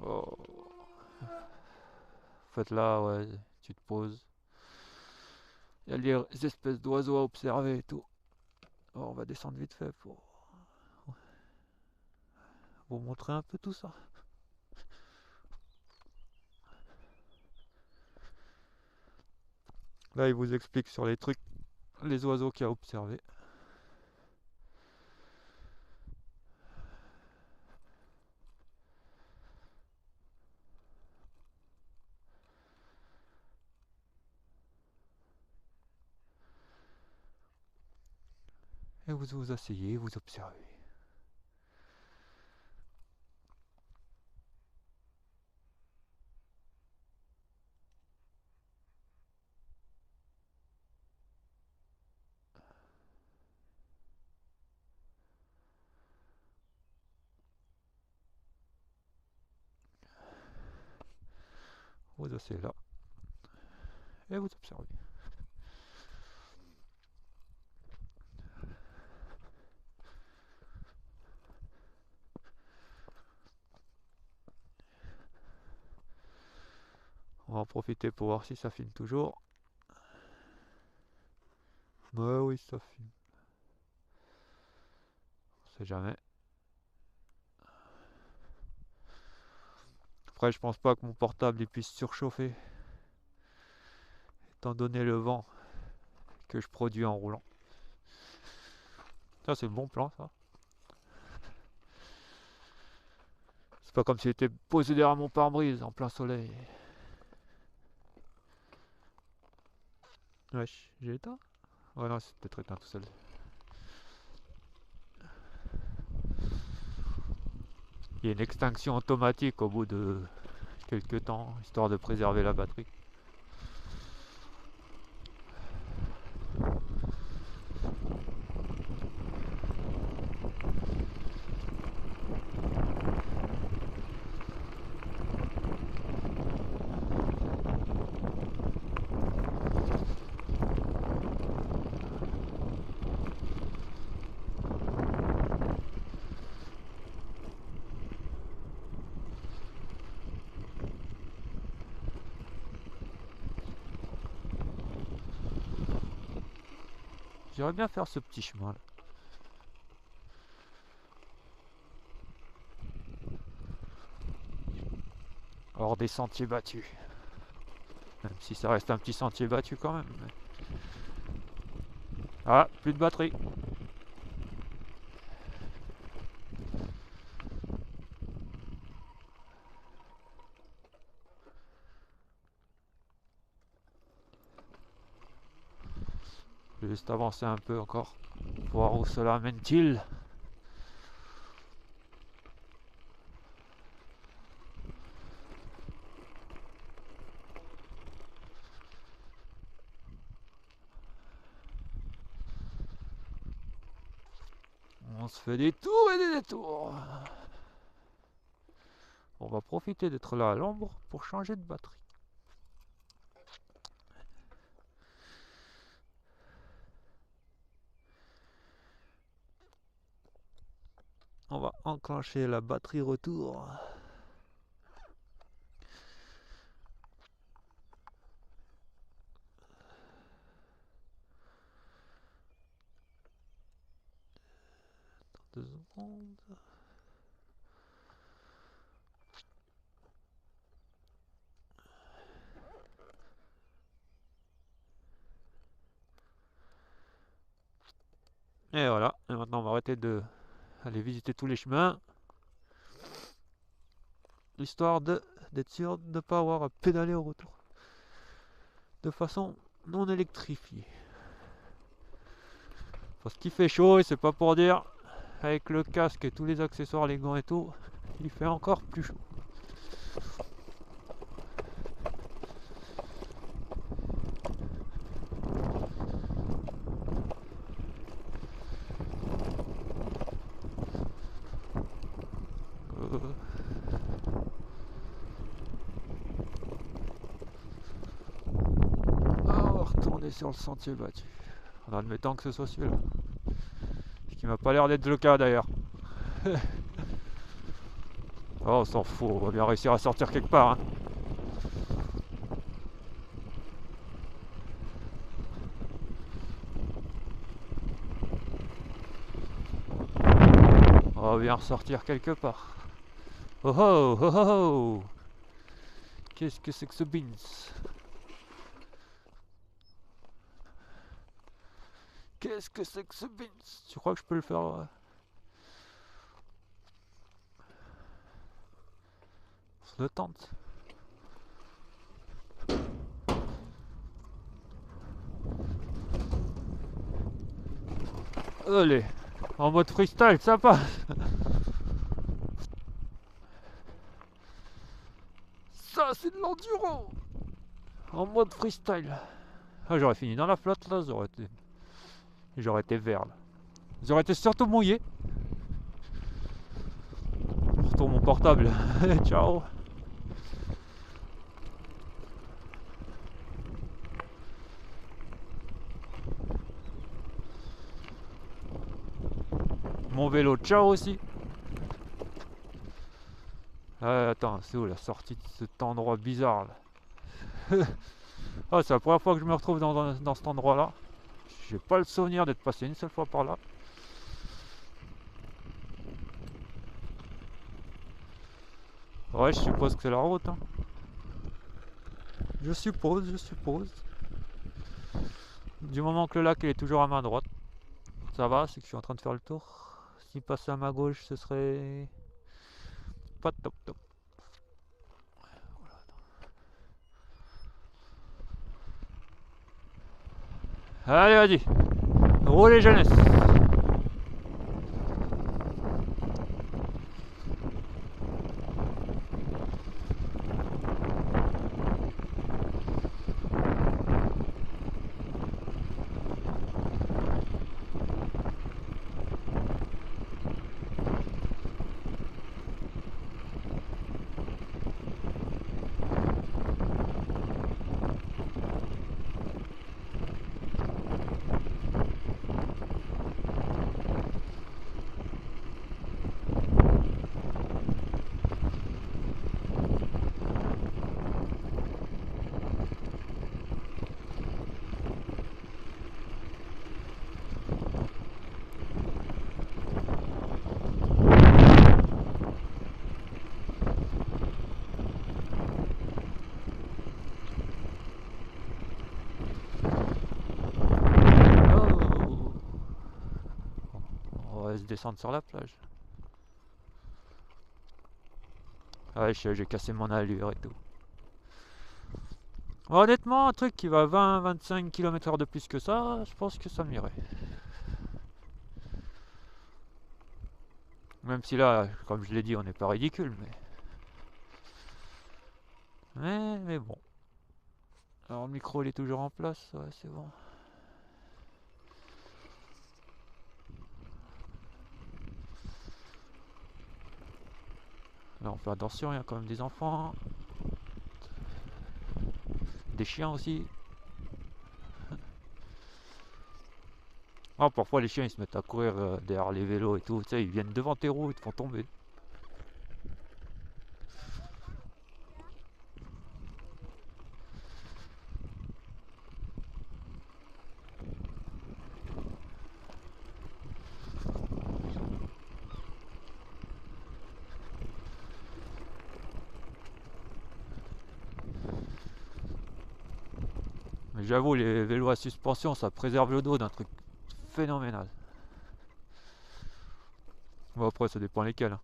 Oh. En fait là, ouais, tu te poses. Il y a les espèces d'oiseaux à observer et tout. Oh, on va descendre vite fait pour vous montrer un peu tout ça. Là, il vous explique sur les trucs, les oiseaux qu'il y a à observer. Et vous vous asseyez, vous observez. Vous asseyez là. Et vous observez. On va en profiter pour voir si ça filme toujours. Ouais, oui, ça filme. On sait jamais. Après, je pense pas que mon portable il puisse surchauffer, étant donné le vent que je produis en roulant. Ça, c'est le bon plan, ça. C'est pas comme s'il était posé derrière mon pare-brise en plein soleil. Wesh, j'ai éteint? Ouais, non, c'est peut-être éteint tout seul. Il y a une extinction automatique au bout de quelques temps, histoire de préserver la batterie. J'aimerais bien faire ce petit chemin là. Hors des sentiers battus. Même si ça reste un petit sentier battu quand même. Ah, plus de batterie. Je vais juste avancer un peu encore pour voir où cela mène-t-il. On se fait des tours et des détours. On va profiter d'être là à l'ombre pour changer de batterie. On va enclencher la batterie retour. Dans 2 secondes. Et voilà, et maintenant on va arrêter de aller visiter tous les chemins. Histoire d'être sûr de ne pas avoir à pédaler au retour. De façon non électrifiée. Parce qu'il fait chaud et c'est pas pour dire, avec le casque et tous les accessoires, les gants et tout, il fait encore plus chaud. On va retourner sur le sentier battu. En admettant que ce soit celui-là. Ce qui m'a pas l'air d'être le cas d'ailleurs. Oh, on s'en fout, on va bien réussir à sortir quelque part. Hein. On va bien ressortir quelque part. Oh oh oh oh oh. Qu'est-ce que c'est que ce beans? Qu'est-ce que c'est que ce beans? Tu crois que je peux le faire? De tente. Allez, en mode freestyle, ça passe. Ça, c'est de l'enduro. En mode freestyle. Ah, j'aurais fini dans la flotte là, j'aurais été vert là. J'aurais été surtout mouillé. Je retourne mon portable. Ciao. Mon vélo, ciao aussi. Attends, c'est où la sortie de cet endroit bizarre là? Ah, c'est la première fois que je me retrouve dans cet endroit là. J'ai pas le souvenir d'être passé une seule fois par là. Ouais, je suppose que c'est la route. Hein. Je suppose. Du moment que le lac il est toujours à ma droite, ça va, c'est que je suis en train de faire le tour. S'il passait à ma gauche, ce serait pas top. Allez, vas-y. Roulez jeunesse. se descendre sur la plage. Ouais, j'ai cassé mon allure et tout. Bon, honnêtement, un truc qui va 20-25 km/h de plus que ça, je pense que ça m'irait. Même si là, comme je l'ai dit, on n'est pas ridicule, mais bon. Alors le micro il est toujours en place, ouais c'est bon. Là on fait attention, il y a quand même des enfants. Des chiens aussi. Ah, parfois les chiens ils se mettent à courir derrière les vélos et tout, tu sais, ils viennent devant tes roues, ils te font tomber. Mais j'avoue, les vélos à suspension, ça préserve le dos d'un truc phénoménal. Bon après ça dépend lesquels. Hein.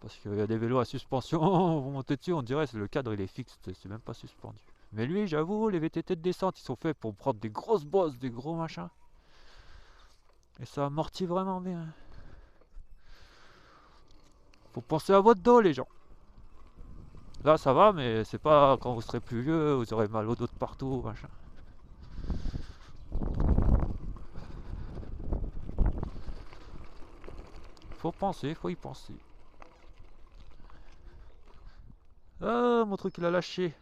Parce qu'il y a des vélos à suspension, vous montez dessus, on dirait que le cadre il est fixe, c'est même pas suspendu. Mais lui, j'avoue, les VTT de descente, ils sont faits pour prendre des grosses bosses, des gros machins. Et ça amortit vraiment bien. Faut penser à votre dos, les gens. Là, ça va, mais c'est pas quand vous serez plus vieux, vous aurez mal au dos de partout, machin. Faut penser, faut y penser. Ah, mon truc il a lâché.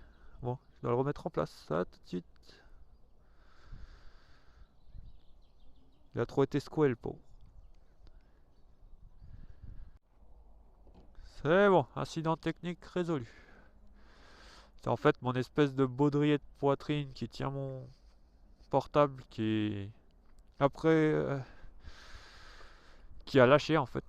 Bon, je dois le remettre en place, ça tout de suite. Il a trop été secoué le pauvre. C'est bon, incident technique résolu. C'est en fait mon espèce de baudrier de poitrine qui tient mon portable qui après qui a lâché en fait.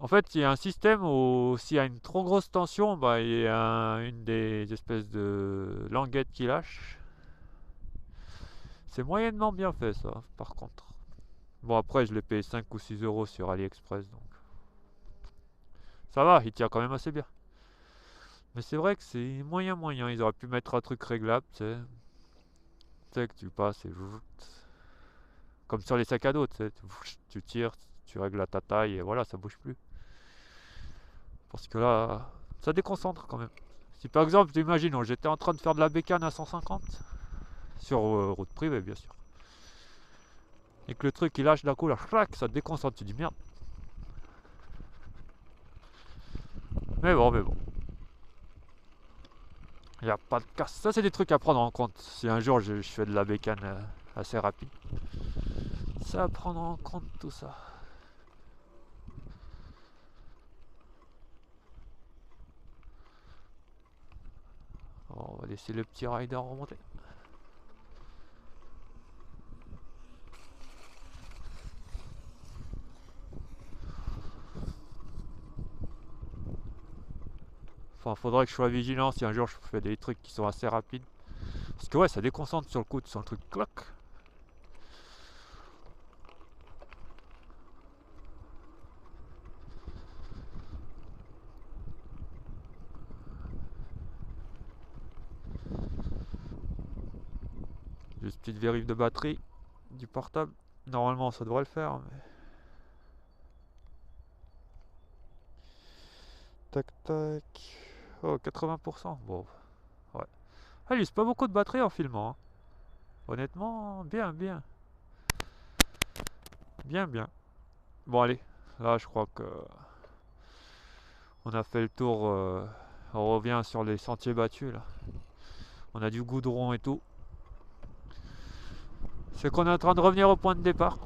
En fait, il y a un système où s'il y a une trop grosse tension, bah, il y a une des espèces de languettes qui lâche. C'est moyennement bien fait ça, par contre. Bon après, je l'ai payé 5 ou 6 euros sur AliExpress, donc ça va, il tient quand même assez bien. Mais c'est vrai que c'est moyen. Ils auraient pu mettre un truc réglable, tu sais. Tu sais que tu passes et comme sur les sacs à dos, tu sais, tu tires, tu règles à ta taille et voilà, ça bouge plus. Parce que là, ça déconcentre quand même. Si par exemple, j'imagine, j'étais en train de faire de la bécane à 150, sur route privée bien sûr, et que le truc il lâche d'un coup, là, ça te déconcentre, tu dis merde. Mais bon. Il n'y a pas de casse. Ça, c'est des trucs à prendre en compte. Si un jour je fais de la bécane assez rapide, ça à prendre en compte tout ça. On va laisser le petit rider remonter. Enfin, faudrait que je sois vigilant si un jour je fais des trucs qui sont assez rapides. Parce que ouais, ça déconcentre sur le coup, sur le truc cloc. Juste petite vérif de batterie du portable. Normalement, ça devrait le faire, mais... Tac tac. Oh, 80%. Bon. Ouais. Ah, il use pas beaucoup de batterie en filmant. Hein. Honnêtement, bien. Bien. Bon, allez. Là, je crois que... On a fait le tour. On revient sur les sentiers battus, là. On a du goudron et tout. C'est qu'on est en train de revenir au point de départ.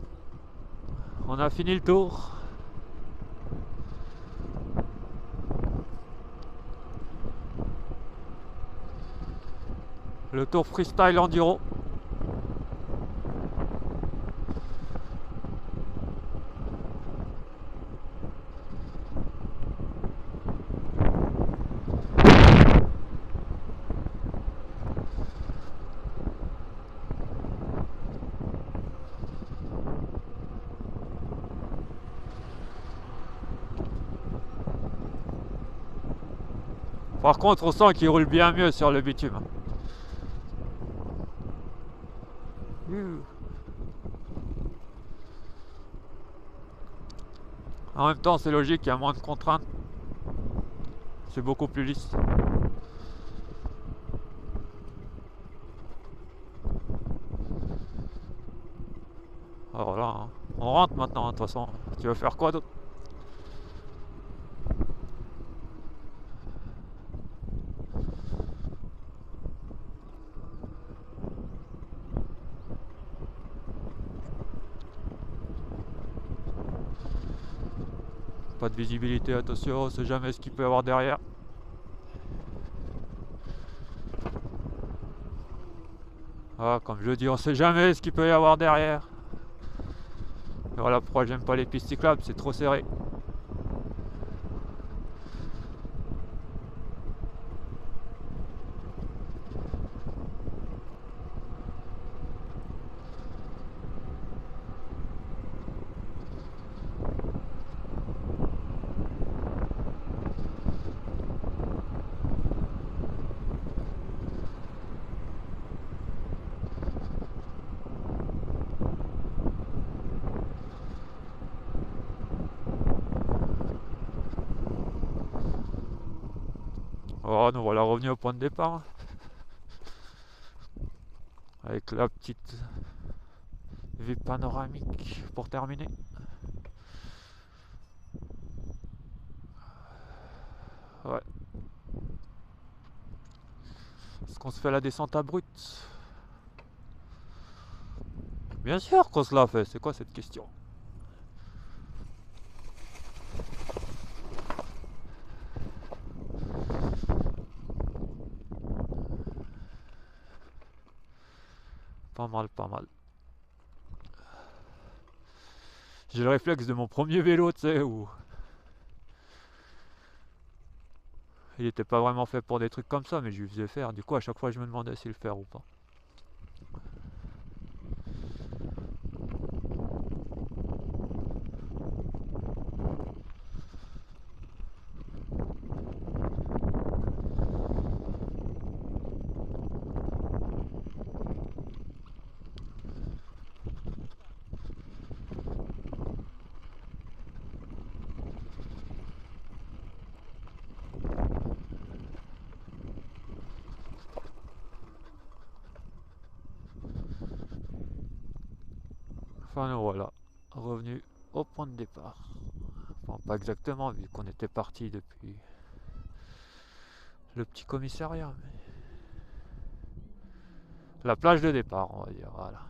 On a fini le tour. Le tour freestyle enduro. Par contre, on sent qu'il roule bien mieux sur le bitume. En même temps, c'est logique, il y a moins de contraintes. C'est beaucoup plus lisse. Alors là, hein, on rentre maintenant, de toute façon. Tu veux faire quoi d'autre? Pas de visibilité, attention, on sait jamais ce qu'il peut y avoir derrière. Ah, comme je dis, on sait jamais ce qu'il peut y avoir derrière. Et voilà pourquoi j'aime pas les pistes cyclables, c'est trop serré. Oh, nous voilà revenus au point de départ. Avec la petite vue panoramique pour terminer. Ouais. Est-ce qu'on se fait la descente à brut? Bien sûr qu'on se l'a fait, c'est quoi cette question? Pas mal, pas mal. J'ai le réflexe de mon premier vélo, tu sais, où il était pas vraiment fait pour des trucs comme ça, mais je lui faisais faire. Du coup, à chaque fois, je me demandais s'il le faire ou pas. Enfin, nous voilà, revenu au point de départ. Enfin, pas exactement, vu qu'on était parti depuis le petit commissariat, mais la plage de départ, on va dire, voilà.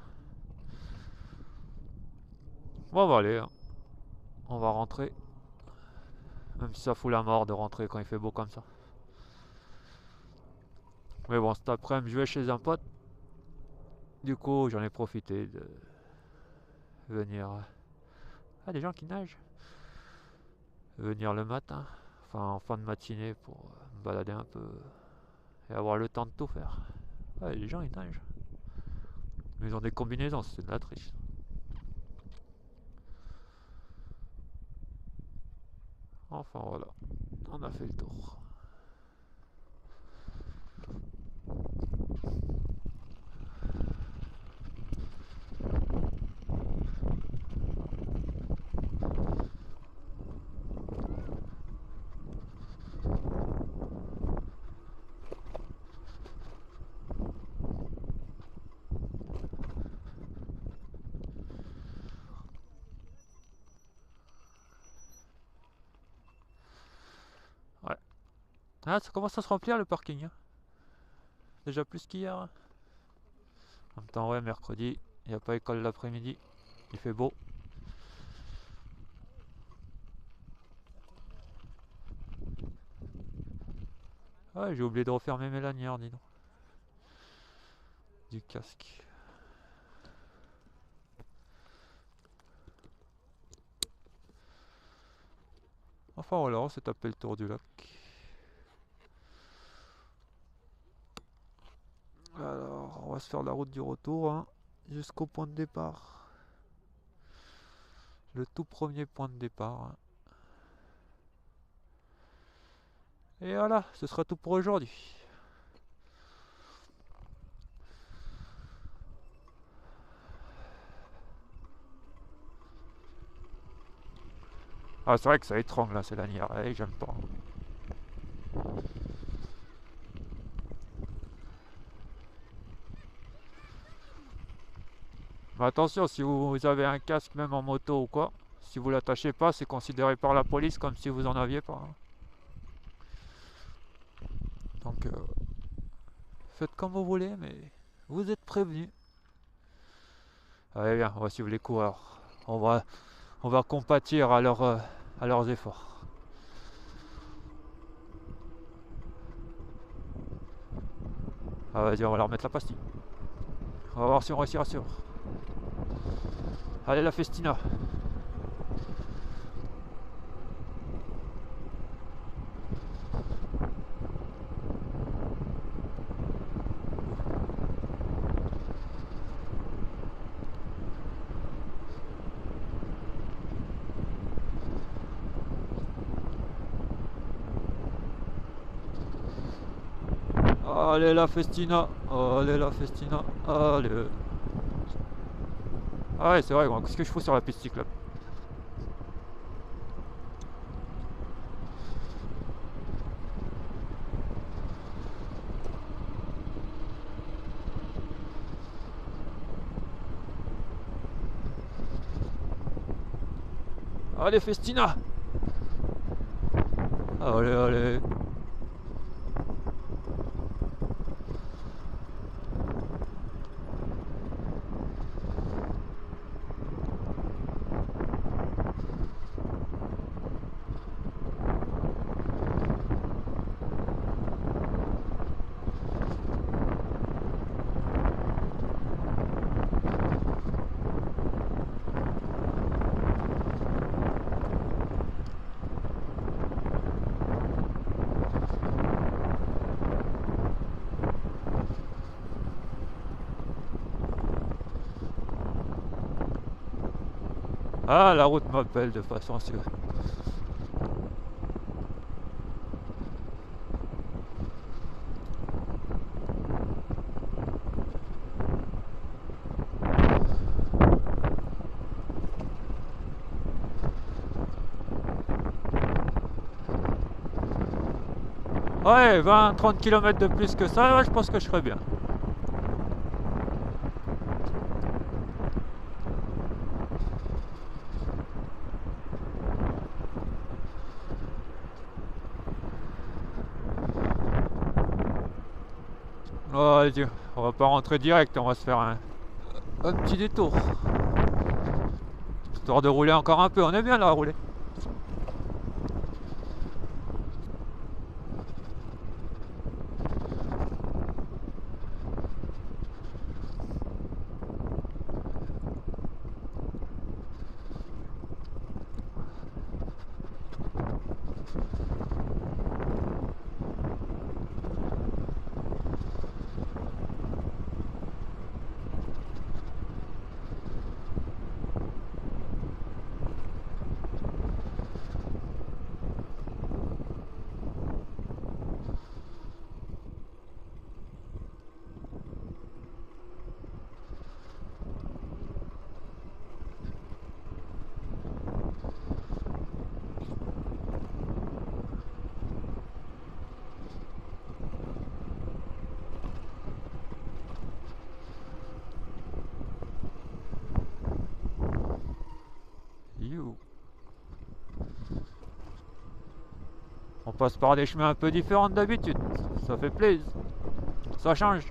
Bon, bah allez, hein. On va rentrer. Même si ça fout la mort de rentrer quand il fait beau comme ça. Mais bon, cet après-midi, je vais chez un pote. Du coup, j'en ai profité de venir. Ah, des gens qui nagent. Venir le matin, enfin en fin de matinée pour me balader un peu et avoir le temps de tout faire. Ouais, les gens ils nagent. Mais ils ont des combinaisons, c'est de la triche. Enfin voilà, on a fait le tour. Ouais. Ah, ça commence à se remplir le parking, hein. Déjà plus qu'hier, hein. En même temps, ouais, mercredi, il n'y a pas école l'après-midi, il fait beau. Ouais, j'ai oublié de refermer mes lanières, dis donc. Du casque. Enfin voilà, on s'est tapé le tour du lac. Alors, on va se faire la route du retour, hein, jusqu'au point de départ. Le tout premier point de départ, hein. Et voilà, ce sera tout pour aujourd'hui. Ah, c'est vrai que ça étrangle là, c'est lanière. Eh, j'aime pas. Mais attention, si vous avez un casque même en moto ou quoi, si vous l'attachez pas, c'est considéré par la police comme si vous en aviez pas, hein. Donc, faites comme vous voulez, mais vous êtes prévenus. Allez bien, on va suivre les coureurs. On va compatir à leurs efforts. Ah vas-y, on va leur mettre la pastille. On va voir si on réussira à suivre. Allez la festina. Allez la festina. Allez la festina. Allez. Ah ouais, c'est vrai, qu'est-ce que je fous sur la piste cyclable? Allez festina. Allez, allez. Ah, la route m'appelle de façon sûre. Ouais, 20-30 km de plus que ça, ouais, je pense que je ferais bien. Oh, allez, on va pas rentrer direct, on va se faire un petit détour. Histoire de rouler encore un peu, on est bien là à rouler. On passe par des chemins un peu différents d'habitude. Ça fait plaisir. Ça change.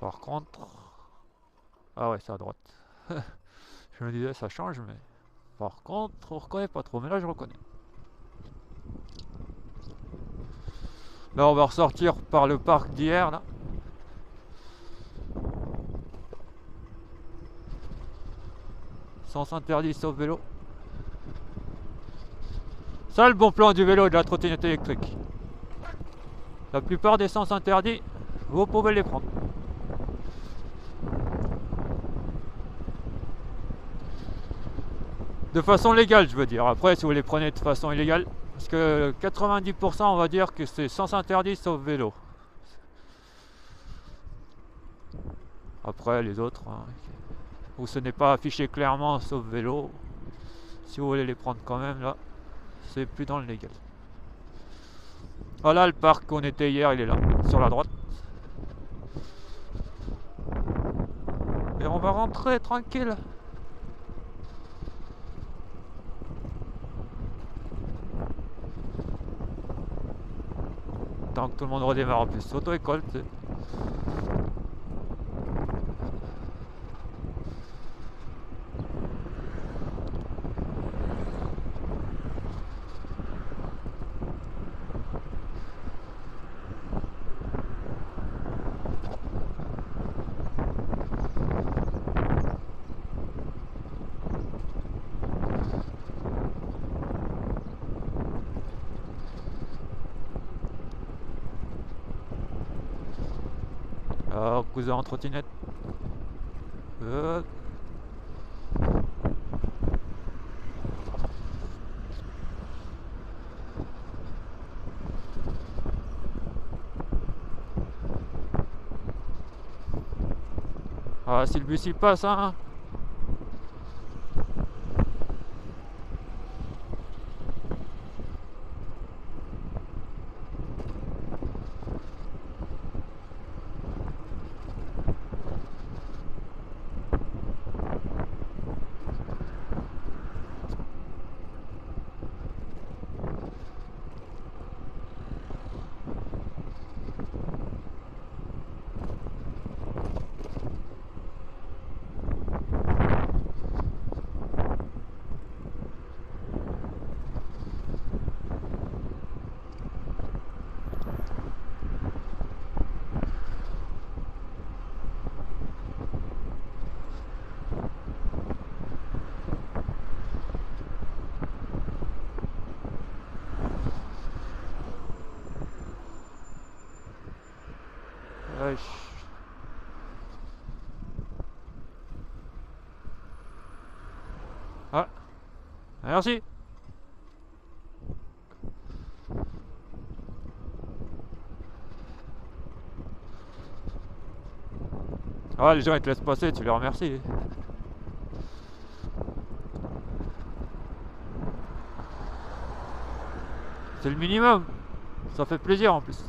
Par contre... Ah ouais, c'est à droite. Je me disais, ça change, mais... Par contre, on reconnaît pas trop, mais là je reconnais. Là, on va ressortir par le parc d'hier, là. Sens interdit sauf vélo. Ça, le bon plan du vélo et de la trottinette électrique. La plupart des sens interdits, vous pouvez les prendre. De façon légale, je veux dire. Après, si vous les prenez de façon illégale, parce que 90% on va dire que c'est sens interdit sauf vélo. Après, les autres, hein, où ce n'est pas affiché clairement sauf vélo, si vous voulez les prendre quand même, là, c'est plus dans le légal. Voilà le parc où on était hier, il est là, sur la droite. Et on va rentrer tranquille. Tant que tout le monde redémarre en plus, auto-école, tu sais. Alors, cousin en trottinette. Ah, si le bus il passe, hein. Wesh. Ah, merci. Ah, les gens ils te laissent passer, tu les remercies. C'est le minimum. Ça fait plaisir en plus.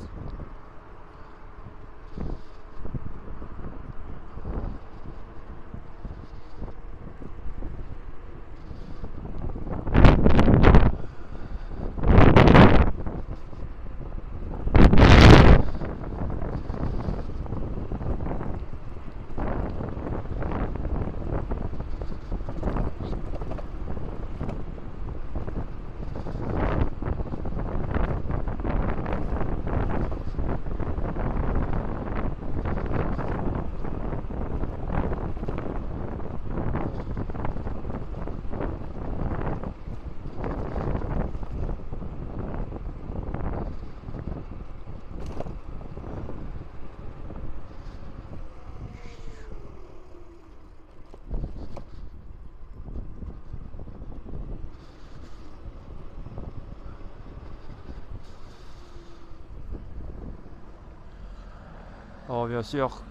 Oh, bien sûr,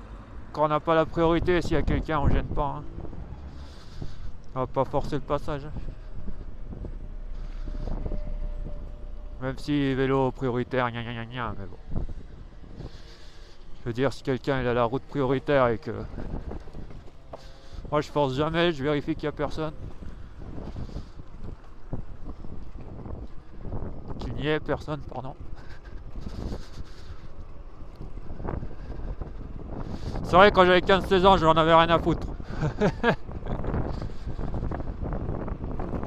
quand on n'a pas la priorité, s'il y a quelqu'un, on gêne pas. Hein. On va pas forcer le passage. Même si vélo prioritaire, gna gna gna gna, mais bon. Je veux dire, si quelqu'un est à la route prioritaire et que... Moi, je force jamais, je vérifie qu'il n'y a personne. Qu'il n'y ait personne, pardon. C'est vrai, quand j'avais 15-16 ans, j'en avais rien à foutre.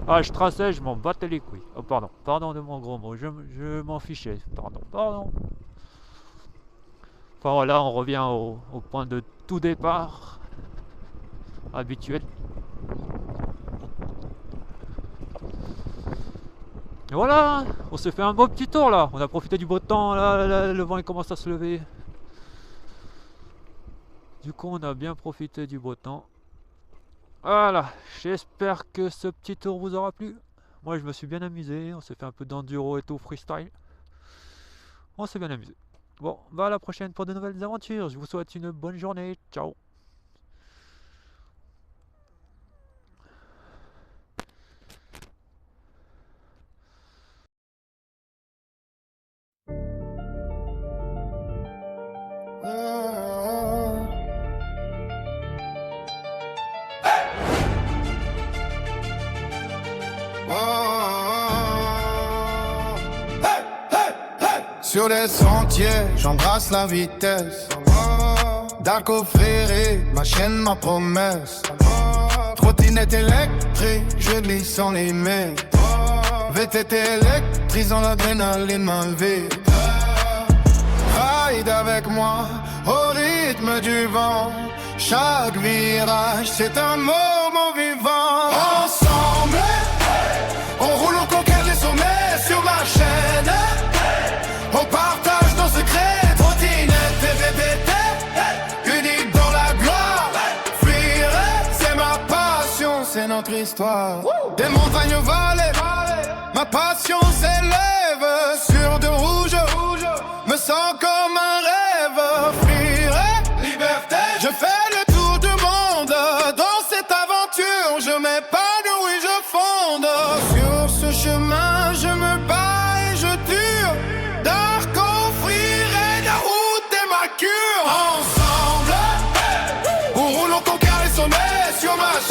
Ah, je traçais, je m'en battais les couilles. Oh, pardon de mon gros mot, je m'en fichais. Pardon. Enfin voilà, on revient au point de tout départ. Habituel. Et voilà, on s'est fait un beau petit tour là. On a profité du beau temps, là, le vent il commence à se lever. Du coup, on a bien profité du beau temps. Voilà, j'espère que ce petit tour vous aura plu. Moi, je me suis bien amusé. On s'est fait un peu d'enduro et tout, freestyle. On s'est bien amusé. Bon, bah à la prochaine pour de nouvelles aventures. Je vous souhaite une bonne journée. Ciao. Sur les sentiers, j'embrasse la vitesse. Darko Fréré, ma chaîne, ma promesse. Trottinette électrique, je glisse sans limite. VTT électrisant l'adrénaline, ma vie. Ride avec moi, au rythme du vent. Chaque virage, c'est un moment vivant. Ensemble, on roule au conquête des sommets sur ma chaîne. On partage nos secrets, trottinette et VTT, unis dans la gloire. Fuir, c'est ma passion, c'est notre histoire. Des montagnes aux vallées, ma passion s'élève sur de rouge. Me sens comme un rêve. Fuir, liberté, je fais le tour du monde. Dans cette aventure, je m'épanouis, je fonde. Sur ce chemin, je me bats et je dure. Darko Fréré, la route est ma cure. Ensemble, on roule, on conquiert les sommets sur ma chaîne.